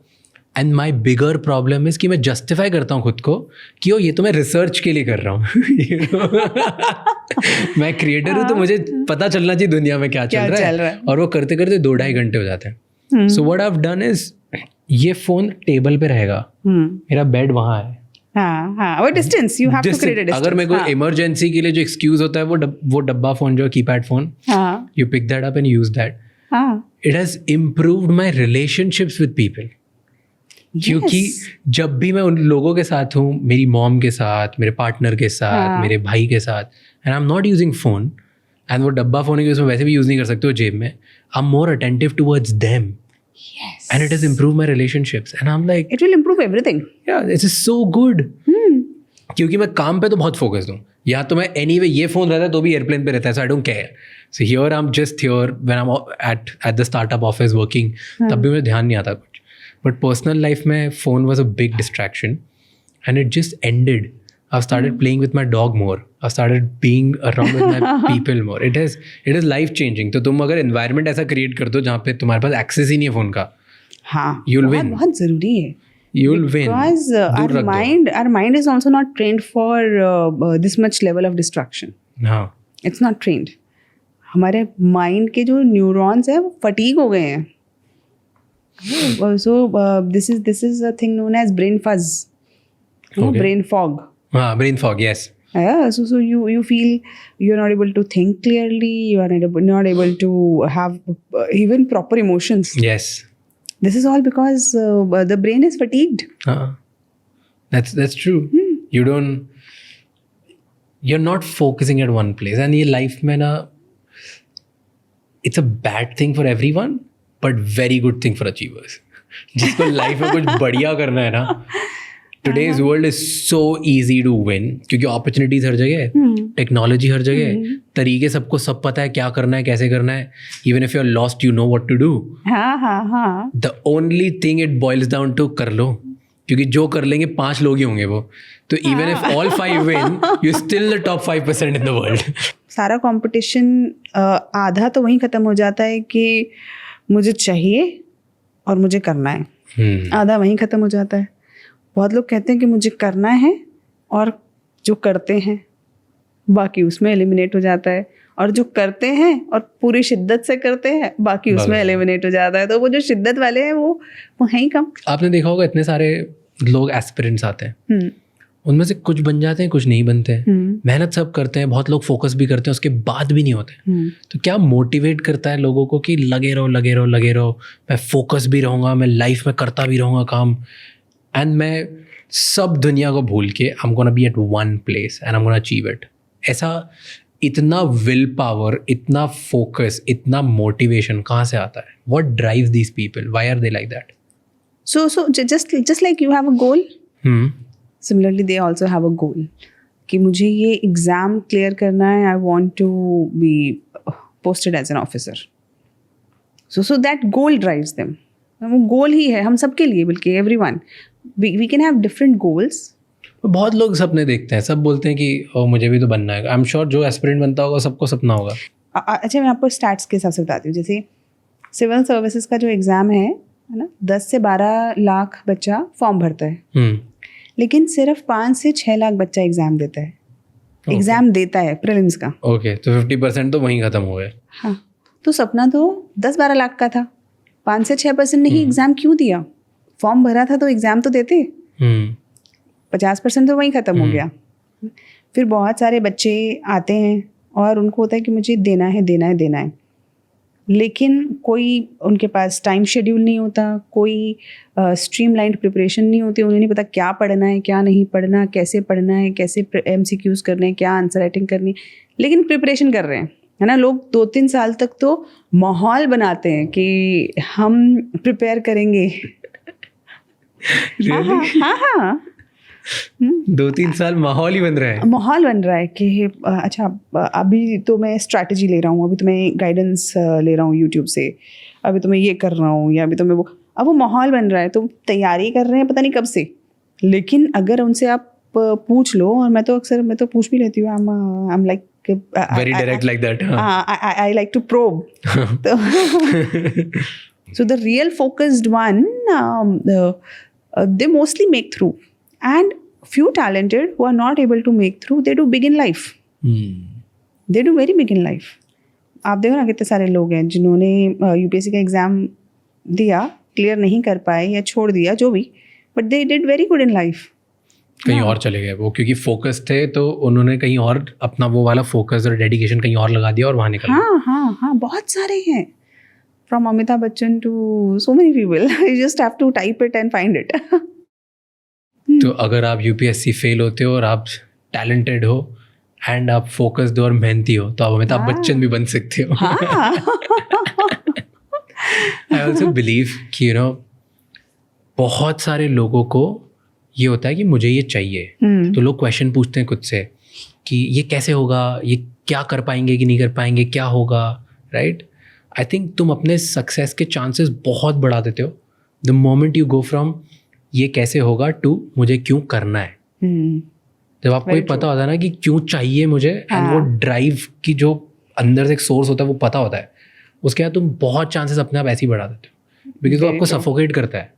And my bigger problem is कि मैं जस्टिफाई करता हूँ खुद को कि ये तो मैं रिसर्च के लिए कर रहा हूँ. मैं क्रिएटर हूँ तो मुझे पता चलना चाहिए दुनिया में क्या चल रहा है. और वो करते करते 2-2.5 घंटे हो जाते हैं. So what I have done is, ये फ़ोन टेबल पे रहेगा, मेरा बेड वहाँ है. वो distance you have to create a distance. अगर मेरे को इमरजेंसी के लिए जो एक्सक्यूज होता है वो डब्बा फ़ोन जो keypad phone, you pick that up and use that. It has improved my relationships with people. क्योंकि जब भी मैं उन लोगों के साथ हूँ, मेरी मॉम के साथ, मेरे पार्टनर के साथ, मेरे भाई के साथ, and I am not using phone, and वो डब्बा फोन है कि उसमें वैसे भी यूज़ नहीं कर सकते हो जेब में, I am more attentive towards them. Yes. And it has improved my relationships. And I'm like, it will improve everything. Yeah, this is so good. क्योंकि मैं काम पे तो बहुत फोकस्ड हूँ, या तो मैं एनीवे ये फ़ोन रहता है तो भी एयरप्लेन पे रहता है, so I don't care. So here I am just here when I am at the startup office working, तब भी मुझे ध्यान नहीं आता कुछ. बट पर्सनल लाइफ में phone was a big distraction and it just ended. I've started playing with my dog more. I've started being around with my people more. It is life changing. तो तुम अगर environment ऐसा create कर दो जहाँ पे तुम्हारे पास access ही नहीं है फ़ोन का, हाँ, you'll win. बहुत ज़रूरी है. You'll win. Because our mind is also not trained for this much level of distraction. हाँ. It's not trained. हमारे mind के जो neurons हैं वो fatigue हो गए हैं. So this is a thing known as brain fuzz. Okay. Brain fog. Brain fog, yes. Yeah, so you feel you're not able to think clearly, you are not able to have even proper emotions. Yes. This is all because the brain is fatigued. That's true. You're not focusing at one place. And ये life में ना, it's a bad thing for everyone, but very good thing for achievers. जिसको life में कुछ बढ़िया करना है ना, today's world is so easy to win क्योंकि opportunities हर जगह है, technology हर जगह है, तरीके सबको सब पता है क्या करना है, कैसे करना है. Even if you're lost, you know what to do. हाँ. The only thing it boils down to कर लो, क्योंकि जो कर लेंगे 5 लोग ही होंगे वो. तो even if all 5 win, you're still the top 5% in the world. सारा कंपटीशन आधा तो वहीं ख़त्म हो जाता है कि मुझे चाहिए और मुझे करना है. आधा वहीं ख़त्म हो जाता है. बहुत लोग कहते हैं कि मुझे करना है और जो करते हैं बाकी उसमें एलिमिनेट हो जाता है, और जो करते हैं और पूरी शिद्दत से करते हैं बाकी उसमें एलिमिनेट हो जाता है. तो वो जो शिद्दत वाले हैं वो है ही कम. आपने देखा होगा इतने सारे लोग एस्पिरेंट्स आते हैं, उनमें से कुछ बन जाते हैं, कुछ नहीं बनते हैं. मेहनत सब करते हैं, बहुत लोग फोकस भी करते हैं, उसके बाद भी नहीं होते. तो क्या मोटिवेट करता है लोगों को कि लगे रहो लगे रहो लगे रहो, मैं फोकस भी रहूँगा, मैं लाइफ में करता भी रहूँगा काम, एंड मैं सब दुनिया को भूल के I am gonna be at one place and I am gonna achieve it. ऐसा इतना विल पावर, इतना फोकस, इतना मोटिवेशन कहाँ से आता है? What drives these people? Why are they like that? So just like you have a goal, similarly they also have a goal कि मुझे ये एग्ज़ाम क्लियर करना है, I want to be posted as an officer. So that goal drives them. वो गोल ही है हम सबके लिए, बल्कि everyone. We can have different goals. बहुत लोग सपने देखते हैं, सब बोलते हैं कि ओ मुझे भी तो बनना है. आई एम श्योर जो एस्पिरेंट बनता होगा सबको सपना होगा. अच्छा, मैं आपको स्टैट्स के हिसाब से बताती हूँ. जैसे सिविल सर्विसेज का जो एग्ज़ाम है ना, 10 से 12 लाख बच्चा फॉर्म भरता है, लेकिन सिर्फ 5 से 6 लाख बच्चा एग्ज़ाम देता है. एग्ज़ाम देता है प्रीलिम्स का. ओके, तो 50% तो वहीं ख़त्म हो गए. हाँ, तो सपना तो 10-12 लाख का था. 5 से 6% ने ही एग्ज़ाम क्यों दिया? फॉर्म भरा था तो एग्ज़ाम तो देते. 50% तो वहीं ख़त्म हो गया. फिर बहुत सारे बच्चे आते हैं और उनको होता है कि मुझे देना है, लेकिन कोई उनके पास टाइम शेड्यूल नहीं होता, कोई स्ट्रीमलाइंड प्रिपरेशन नहीं होती. उन्हें नहीं पता क्या पढ़ना है, क्या नहीं पढ़ना, कैसे पढ़ना है, कैसे MCQs करने हैं, क्या आंसर राइटिंग करनी है, लेकिन प्रिपरेशन कर रहे हैं, है ना. लोग 2-3 साल तक तो माहौल बनाते हैं कि हम प्रिपेयर करेंगे. हाँ. 2-3 साल माहौल ही बन रहा है कि अच्छा अभी तो मैं स्ट्रैटेजी ले रहा हूँ, अभी तो मैं गाइडेंस ले रहा हूँ यूट्यूब से, अभी तो मैं ये कर रहा हूँ, या अभी तो मैं वो. अब वो माहौल बन रहा है तो तैयारी कर रहे हैं पता नहीं कब से. लेकिन अगर उनसे आप पूछ लो, और मैं तो पूछ भी लेती हूँ, I am like very direct like that. I like to probe. So the real focused one, they mostly make through, and few talented who are not able to make through, they do big in life. They do very big in life. आप देखो ना कितने सारे लोग हैं जिन्होंने UPSC का exam दिया, क्लियर नहीं कर पाए या छोड़ दिया, जो भी, but they did very good in life. कहीं और चले गए वो, क्योंकि फोकस थे तो उन्होंने कहीं और अपना वो वाला फोकस और डेडिकेशन कहीं और लगा दिया और वहाँ निकल गए. हाँ, बहुत सारे हैं. From Amitabh Bachchan to so many people. You just have to type it and find it. तो अगर आप UPSC फेल होते हो और आप टैलेंटेड हो एंड आप फोकस्ड और मेहनती हो, तो आप अमिताभ बच्चन भी बन सकते हो. आई ऑल्सो बिलीव कि बहुत सारे लोगों को ये होता है कि मुझे ये चाहिए, तो लोग क्वेश्चन पूछते हैं खुद से कि ये कैसे होगा, ये क्या कर पाएंगे कि नहीं कर पाएंगे, क्या होगा, राइट? आई थिंक तुम अपने सक्सेस के चांसेस बहुत बढ़ा देते हो the moment you go from ये कैसे होगा टू मुझे क्यों करना है. जब आपको ये पता होता है ना कि क्यों चाहिए मुझे, एंड वो ड्राइव की जो अंदर से एक सोर्स होता है वो पता होता है, उसके बाद तुम बहुत चांसेस अपने आप ऐसे ही बढ़ा देते हो, बिकॉज वो आपको सफोकेट करता है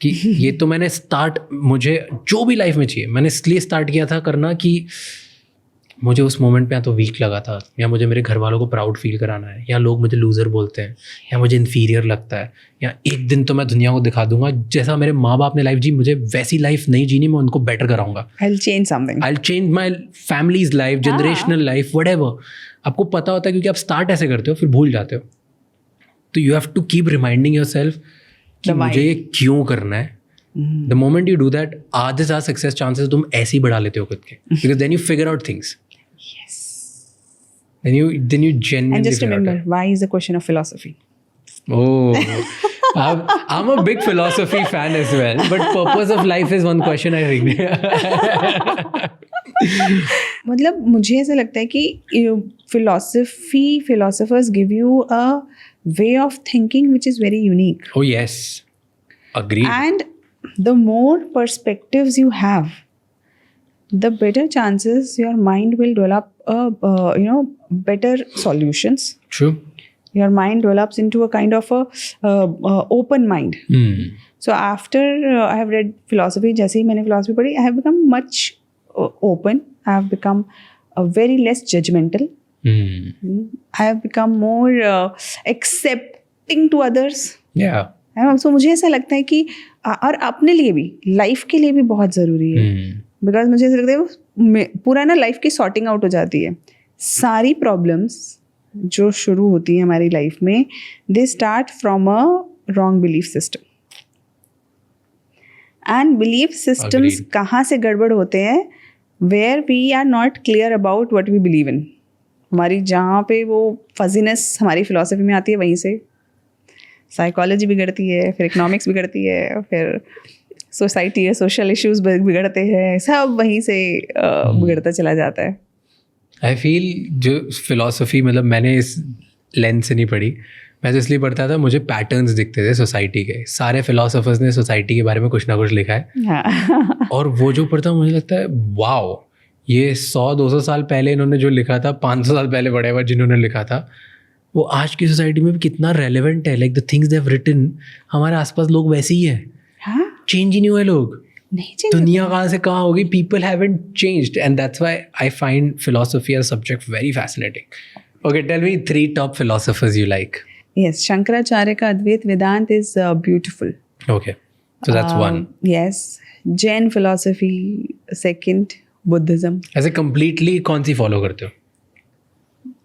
कि ये तो मैंने मुझे जो भी लाइफ में चाहिए मैंने इसलिए स्टार्ट किया था करना कि मुझे उस मोमेंट पे या तो वीक लगा था, या मुझे मेरे घर वालों को प्राउड फील कराना है, या लोग मुझे लूज़र बोलते हैं, या मुझे इन्फीरियर लगता है, या एक दिन तो मैं दुनिया को दिखा दूंगा जैसा मेरे माँ बाप ने लाइफ जी, मुझे वैसी लाइफ नहीं जीनी, मैं उनको बेटर कराऊंगा. I'll change my family's life, generational life, whatever. आपको पता होता है क्योंकि आप स्टार्ट ऐसे करते हो फिर भूल जाते हो. तो you have to keep reminding your self कि मुझे ये क्यों करना है, the moment you do that, आधे ज़्यादा सक्सेस चांसेस तुम ऐसे ही बढ़ा लेते हो खुद के, because then you figure out things. Yes. Then you genuinely And just figure out remember, it. why is a question of philosophy. Oh, I'm a big philosophy fan as well, but purpose of life is one question I think. मतलब मुझे ऐसा लगता है कि philosophers give you a way of thinking which is very unique. Oh yes, agreed. And the more perspectives you have, the better chances your mind will develop better solutions. True. Your mind develops into a kind of a open mind. So after I have read philosophy, जैसे ही मैंने philosophy पढ़ी, I have become much open. I have become very less judgmental. I have become more accepting to others. Yeah. So मुझे ऐसा लगता है कि और अपने लिए भी, लाइफ के लिए भी बहुत ज़रूरी है. बिकॉज मुझे ऐसा लगता है वो पूरा ना लाइफ की सॉर्टिंग आउट हो जाती है. सारी प्रॉब्लम्स जो शुरू होती हैं हमारी लाइफ में, they start from a wrong belief system. And belief systems कहाँ से गड़बड़ होते हैं? Where we are not clear about what we believe in. हमारी जहाँ पे वो फजीनेस हमारी फिलॉसफी में आती है, वहीं से साइकोलॉजी बिगड़ती है, फिर इकोनॉमिक्स बिगड़ती है, फिर सोसाइटी है, सोशल इश्यूज बिगड़ते हैं, सब वहीं से बिगड़ता चला जाता है. आई फील जो फिलॉसफी, मतलब मैंने इस लेंस से नहीं पढ़ी, मैं तो इसलिए पढ़ता था, मुझे पैटर्न्स दिखते थे सोसाइटी के. सारे फिलोसोफर्स ने सोसाइटी के बारे में कुछ ना कुछ लिखा है. हाँ. और वो जो पढ़ता मुझे लगता है वाओ, ये 100-200 साल पहले इन्होंने जो लिखा था, 500 साल पहले बड़े हुआ जिन्होंने लिखा था, वो आज की सोसाइटी में भी कितना रेलेवेंट है. Like the things they have written, हमारे आसपास लोग वैसे ही है. हाँ, चेंज ही नहीं हुए लोग. नहीं चेंज. दुनिया कहाँ से कहाँ होगी, people haven't changed, and that's why I find philosophy as a subject very fascinating. Okay, tell me 3 top philosophers you like. Yes, Shankaracharya ka Advait Vedant is beautiful. Okay, so that's one. Yes, Jain philosophy second, Buddhism. ऐसे completely कौन सी follow करते हो?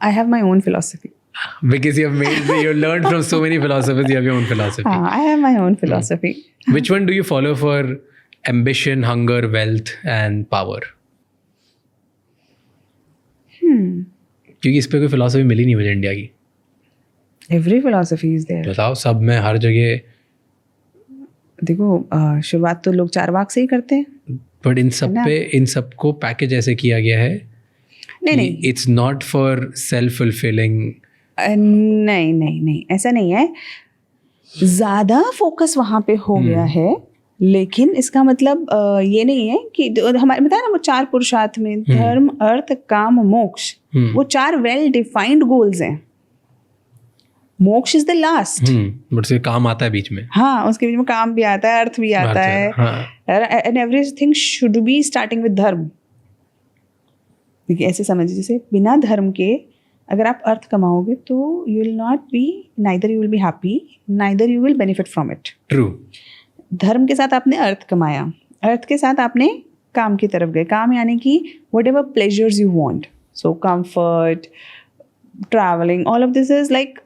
I have my own philosophy. Because you learned from so many philosophers, you have your own philosophy. I have my own philosophy. Which one do you follow for ambition, hunger, wealth and power? क्योंकि इस पे कोई philosophy मिली नहीं मुझे India की. Every philosophy is there. बताओ, सब में हर जगह. देखो, शुरुआत तो लोग चारवाक से ही करते हैं. बट इन सब को पैकेज ऐसे किया गया है. नहीं, it's not for self fulfilling. नहीं, ऐसा नहीं है. ज़्यादा फोकस वहाँ पे हो गया है, लेकिन इसका मतलब ये नहीं है कि हमारे बताया ना वो 4 पुरुषार्थ में धर्म, अर्थ, काम, मोक्ष, वो 4 वेल डिफाइंड गोल्स हैं. मोक्ष इज द लास्ट. बट से काम आता है बीच में. हाँ, उसके बीच में काम भी आता है, अर्थ भी आता है. And everything should be starting with धर्म. देखिए, ऐसे समझिए जैसे बिना धर्म के अगर आप अर्थ कमाओगे तो you will not be, neither you will be happy, neither you will benefit from it. True. धर्म के साथ आपने अर्थ कमाया, अर्थ के साथ आपने काम की तरफ गए. काम यानी कि what ever pleasures you want, so comfort, travelling, all of this is like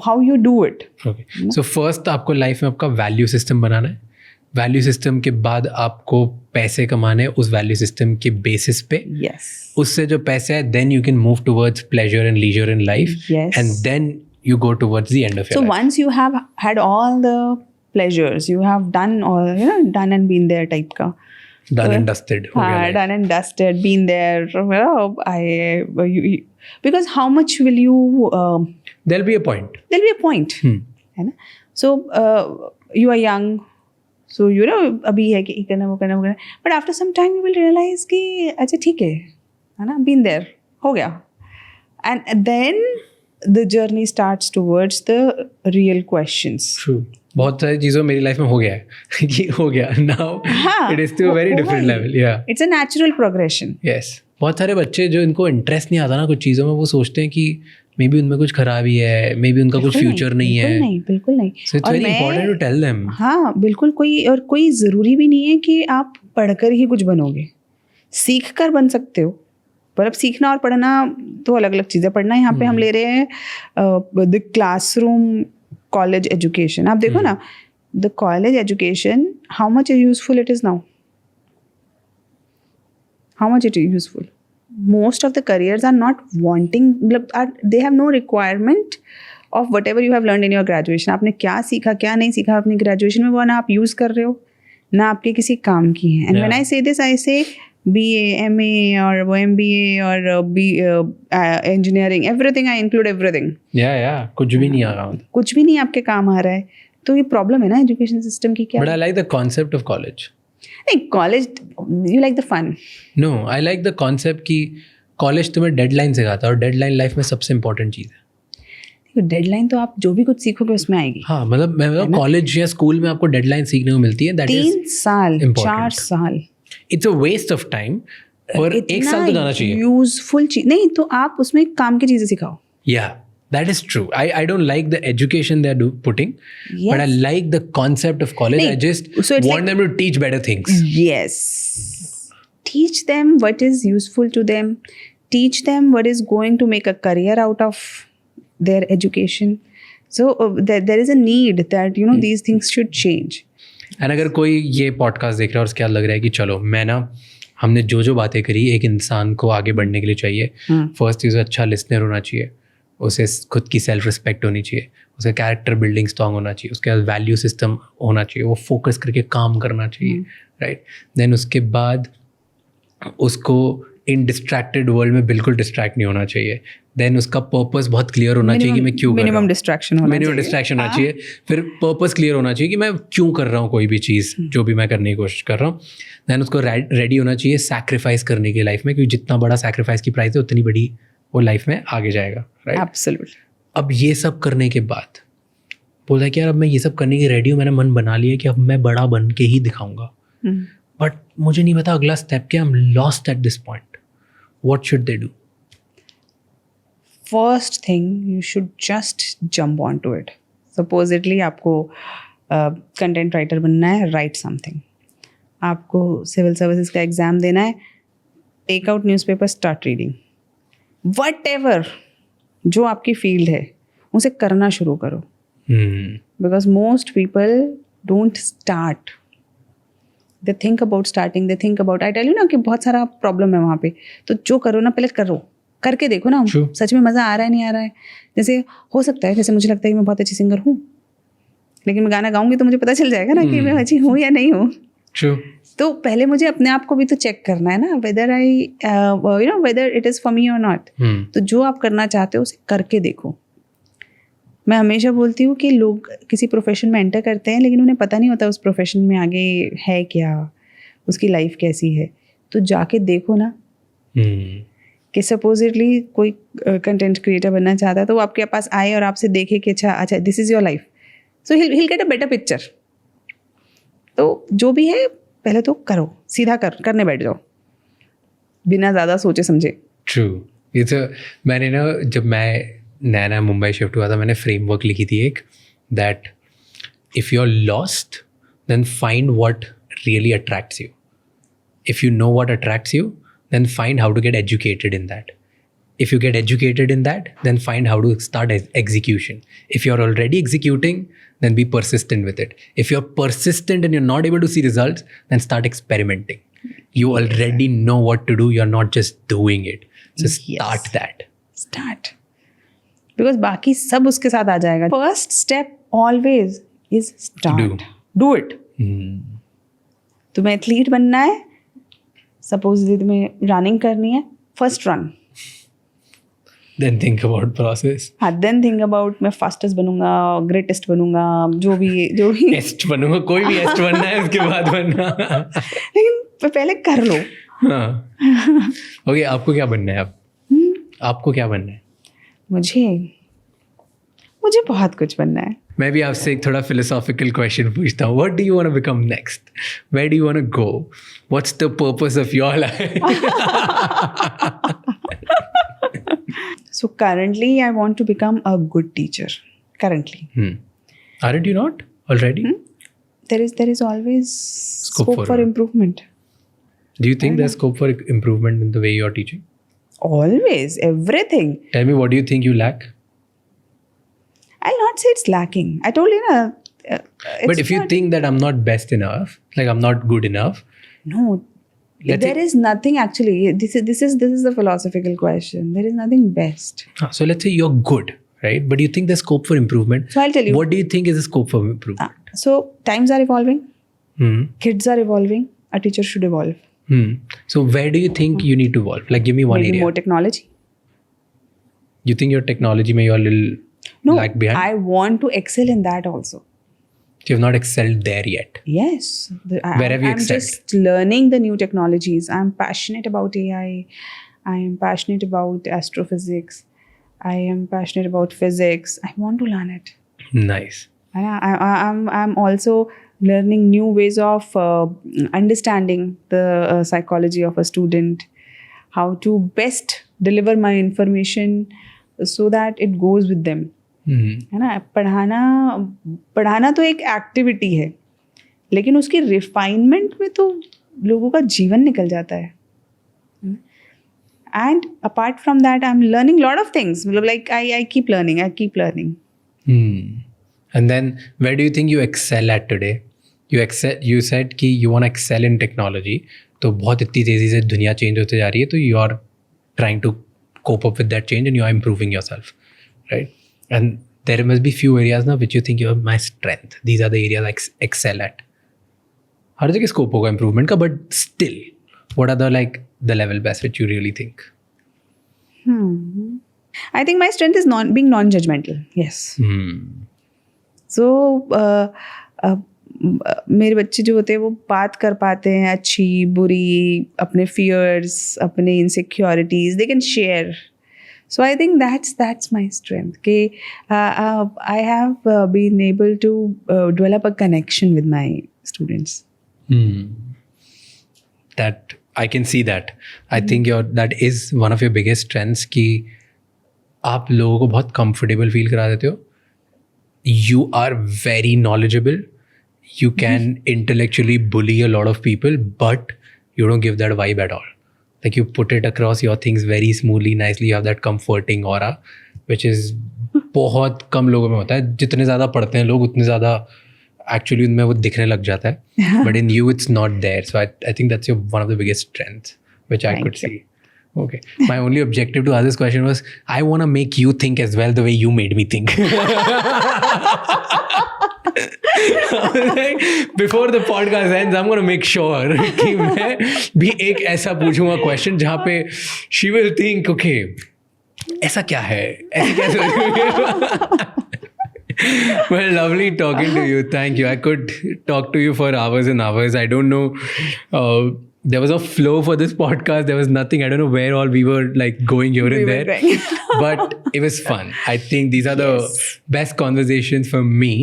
how you do it. Okay. So first आपको लाइफ में आपका वैल्यू सिस्टम बनाना है. वैल्यू सिस्टम के बाद आपको पैसे कमाने हैं उस वैल्यू सिस्टम के बेसिस पे. Yes. उससे जो पैसे है, then you can move towards pleasure and leisure in life. Yes. And then you go towards the end of your life. So once you have had all the pleasures, you have done all, done and been there type का. Done and dusted. Done and dusted, been there. Because how much will you? There'll be a point. There'll be a point. है ना? So you are young, so अभी है कि करना वो करना. But after some time you will realize कि अच्छा ठीक है ना, been there, हो गया. And then the journey starts towards the real questions. True. बहुत सारी चीज़ों मेरी लाइफ में हो गया है. ये हो गया. Now it is to a very different level. Yeah. It's a natural progression. Yes. बहुत सारे बच्चे जो इनको इंटरेस्ट नहीं आता ना कुछ चीज़ों में, वो सोचते हैं कि मे बी उनमें कुछ खराबी है, मे बी उनका कुछ फ्यूचर नहीं है. बिल्कुल नहीं. So it's very important to tell them. हाँ, बिल्कुल. कोई ज़रूरी भी नहीं है कि आप पढ़कर ही कुछ बनोगे. सीख कर बन सकते हो. पर अब सीखना और पढ़ना तो अलग अलग चीज़ें. पढ़ना यहाँ पे हम ले रहे हैं द क्लासरूम कॉलेज एजुकेशन. आप देखो ना, the college education, how much useful it is now? How much it is useful? Most of the careers are not wanting, they have no requirement of whatever you have learned in your graduation. आपने क्या सीखा क्या नहीं सीखा अपनी graduation में, वो ना आप यूज़ कर रहे हो ना आपके किसी काम की है. एंड व्हेन आई से दिस, आई से BA, MA और वो MBA और engineering, everything, I include everything. Yeah, कुछ भी नहीं आ रहा. कुछ भी नहीं आपके काम आ रहा है. तो ये प्रॉब्लम है ना एजुकेशन सिस्टम की. क्या? But I like the concept of college. नहीं, college, you like the fun. No, I like the concept कि कॉलेज तुम्हें डेडलाइन सिखाता है और डेडलाइन लाइफ में सबसे इंपॉर्टेंट चीज़ है. डेडलाइन तो आप जो भी कुछ सीखोगे उसमें आएगी. हाँ, मतलब मैं कॉलेज या स्कूल में आपको डेडलाइन सीखने को मिलती है. 3 साल 4 साल. It's a waste of time. पर 1 साल तो जाना चाहिए. यूजफुल चीज नहीं तो आप उसमें काम की चीजें सिखाओ. Yeah, that is true. I don't like the education they are putting, but I like the concept of college. I just want them to teach better things. Yes. Teach them what is useful to them. Teach them what is going to make a career out of their education. So there is a need that, these things should change. And अगर कोई ये podcast देख रहा है और उसके बाद लग रहा है कि चलो हमने जो बातें करी, एक इंसान को आगे बढ़ने के लिए चाहिए. फर्स्ट चीज़, अच्छा लिसनर होना चाहिए, उसे खुद की सेल्फ रिस्पेक्ट होनी चाहिए, उसका कैरेक्टर बिल्डिंग स्ट्रॉन्ग होना चाहिए, उसके बाद वैल्यू सिस्टम होना चाहिए, वो फोकस करके काम करना चाहिए, राइट. देन उसके बाद उसको इन डिस्ट्रैक्टेड वर्ल्ड में बिल्कुल डिस्ट्रैक्ट नहीं होना चाहिए. देन उसका पर्पस बहुत क्लियर होना चाहिए कि मैं क्यों कर रहा हूँ. मिनिमम डिस्ट्रैक्शन होना चाहिए. फिर पर्पस क्लियर होना चाहिए कि मैं क्यों कर रहा हूँ कोई भी चीज़, जो भी मैं करने की कोशिश कर रहा हूँ. देन उसको रेडी होना चाहिए सैक्रिफाइस करने की लाइफ में, क्योंकि जितना बड़ा सैक्रिफाइस की प्राइस है उतनी बड़ी वो लाइफ में आगे जाएगा, राइट. एब्सोल्युटली. अब ये सब करने के बाद बोला कि यार अब मैं ये सब करने की रेडी हूँ, मैंने मन बना लिया कि अब मैं बड़ा बन के ही दिखाऊंगा. बट मुझे नहीं पता अगला स्टेप क्या. I am lost at this point. What should they do? First thing, you should just jump on to it. Supposedly आपको कंटेंट राइटर बनना है, राइट समथिंग. आपको सिविल सर्विसेज का एग्ज़ाम देना है, take out newspaper, start reading. What जो आपकी field है उसे करना शुरू करो. Because most people don't start. They think about starting, they think about, I tell you ना कि बहुत सारा प्रॉब्लम है वहाँ पे. तो जो करो ना, पहले करो, करके देखो ना सच में मज़ा आ रहा है नहीं आ रहा है. जैसे हो सकता है, जैसे मुझे लगता है कि मैं बहुत अच्छी सिंगर हूँ, लेकिन मैं गाना गाऊंगी तो मुझे पता चल जाएगा ना कि मैं अच्छी हूँ या नहीं हूँ. तो पहले मुझे अपने आप को भी तो चेक करना है ना, whether it is for me और नॉट. तो जो आप करना चाहते हो उसे करके देखो. मैं हमेशा बोलती हूँ कि लोग किसी प्रोफेशन में एंटर करते हैं लेकिन उन्हें पता नहीं होता उस प्रोफेशन में आगे है क्या, उसकी लाइफ कैसी है. तो जाके देखो ना कि सपोजिटली कोई कंटेंट क्रिएटर बनना चाहता है तो वो आपके पास आए और आपसे देखे कि अच्छा this is your life, so he'll get a better picture. तो जो भी है पहले तो करो, सीधा करने बैठ जाओ बिना ज़्यादा सोचे समझे. ट्रू. ये तो मैंने ना, जब मैं नया मुंबई शिफ्ट हुआ था, मैंने फ्रेमवर्क लिखी थी एक, that if you are lost then find what really attracts you. If you know what attracts you then find how to get educated in that. If you get educated in that, then find how to start execution. If you're already executing, then be persistent with it. If you're persistent and you're not able to see results, then start experimenting. You already know what to do. You're not just doing it. So start that. Start. Because बाकी सब उसके साथ आ जाएगा. First step always is start. Do it. तुम्हें athlete बनना है, suppose तुम्हें running करनी है, first run. Then think about process. हाँ, देन थिंक अबाउट मैं फास्टेस्ट बनूंगा, ग्रेटेस्ट बनूंगा, जो भी एस्ट बनूंगा, कोई भी एस्ट बनना है उसके बाद बनना. लेकिन पहले कर लो. हाँ. ओके, आपको क्या बनना है अब? आपको क्या बनना है? मुझे बहुत कुछ बनना है. मैं भी आपसे एक थोड़ा फिलोसॉफिकल क्वेश्चन पूछता हूँ. What do you want to become next? Where do you want to go? What's the purpose of your life? So currently I want to become a good teacher. Currently. Aren't you not already? There is always scope for improvement. Do you think there's scope for improvement in the way you're teaching? Always, everything. Tell me, what do you think you lack? I'll not say it's lacking. I told you, But if you think that I'm not best enough, like I'm not good enough, No, Let's there is nothing actually. This is the philosophical question. There is nothing best. so let's say you're good, right? But you think there's scope for improvement. So I'll tell you. What do you think is the scope for improvement? So times are evolving. Hmm. Kids are evolving. A teacher should evolve. So where do you think you need to evolve? Like, give me one Maybe area. more technology. You think your technology may you're a little No, lag behind? I want to excel in that also. You have not excelled there yet. Yes. Where have you I'm excelled? just learning the new technologies. I'm passionate about AI. I am passionate about astrophysics. I am passionate about physics. I want to learn it. Nice. And I'm also learning new ways of understanding the psychology of a student, how to best deliver my information so that it goes with them. है ना. पढ़ाना तो एक activity है, लेकिन उसकी refinement में तो लोगों का जीवन निकल जाता है. And apart from that I am learning lot of things. मतलब like I keep learning. And then where do you think you excel at today? You said कि you want to excel in technology. तो बहुत इतनी तेज़ी से दुनिया change होते जा रही है, तो you are trying to cope up with that change and you are improving yourself, right? And there must be few areas now which you think you are my strength. These are the areas I excel at. हर जगह scope होगा improvement का, but still, what are the level best which you really think? I think my strength is being non-judgmental. Yes. So मेरे बच्चे जो होते हैं वो बात कर पाते हैं, अच्छी बुरी, अपने fears, अपने insecurities, they can share. So I think that's my strength. I have been able to develop a connection with my students. That I can see that. I think that is one of your biggest strengths कि आप लोगों को बहुत comfortable feel करा देते हो. You are very knowledgeable. You can intellectually bully a lot of people, but you don't give that vibe at all. Like you put it across your things very smoothly, nicely. You have that comforting aura, which is बहुत कम लोगों में होता है. जितने ज़्यादा पढ़ते हैं लोग उतने ज़्यादा actually उनमें वो दिखने लग जाता है. But in you, it's not there. So I think that's one of the biggest strengths, which I could see. Okay. My only objective to ask this question was, I want to make you think as well the way you made me think. Before the podcast ends, I'm going to make sure कि मैं भी एक ऐसा पूछूंगा question जहाँ पे she will think, okay, ऐसा क्या है? ऐसे कैसे? Well, lovely talking to you. Thank you. I could talk to you for hours and hours. I don't know. There was a flow for this podcast. There was nothing. I don't know where all we were like going here and there. But it was fun. I think these are the best conversations for me.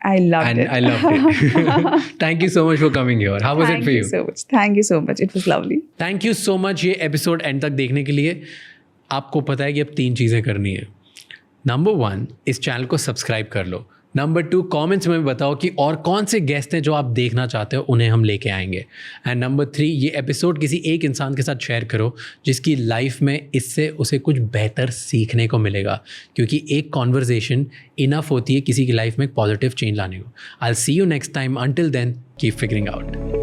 I loved it. And I loved it. Thank you so much for coming here. How was it for you? Thank you so much. Thank you so much. It was lovely. Thank you so much ये episode and तक देखने के लिए. आपको पता है कि अब 3 चीज़ें करनी है. नंबर 1, इस चैनल को सब्सक्राइब कर लो. नंबर 2, कमेंट्स में बताओ कि और कौन से गेस्ट हैं जो आप देखना चाहते हो, उन्हें हम लेके आएंगे. एंड नंबर 3, ये एपिसोड किसी एक इंसान के साथ शेयर करो जिसकी लाइफ में इससे उसे कुछ बेहतर सीखने को मिलेगा, क्योंकि एक कॉन्वर्जेशन इनफ होती है किसी की लाइफ में एक पॉजिटिव चेंज लाने को. I will see you next time. Until then, keep figuring out.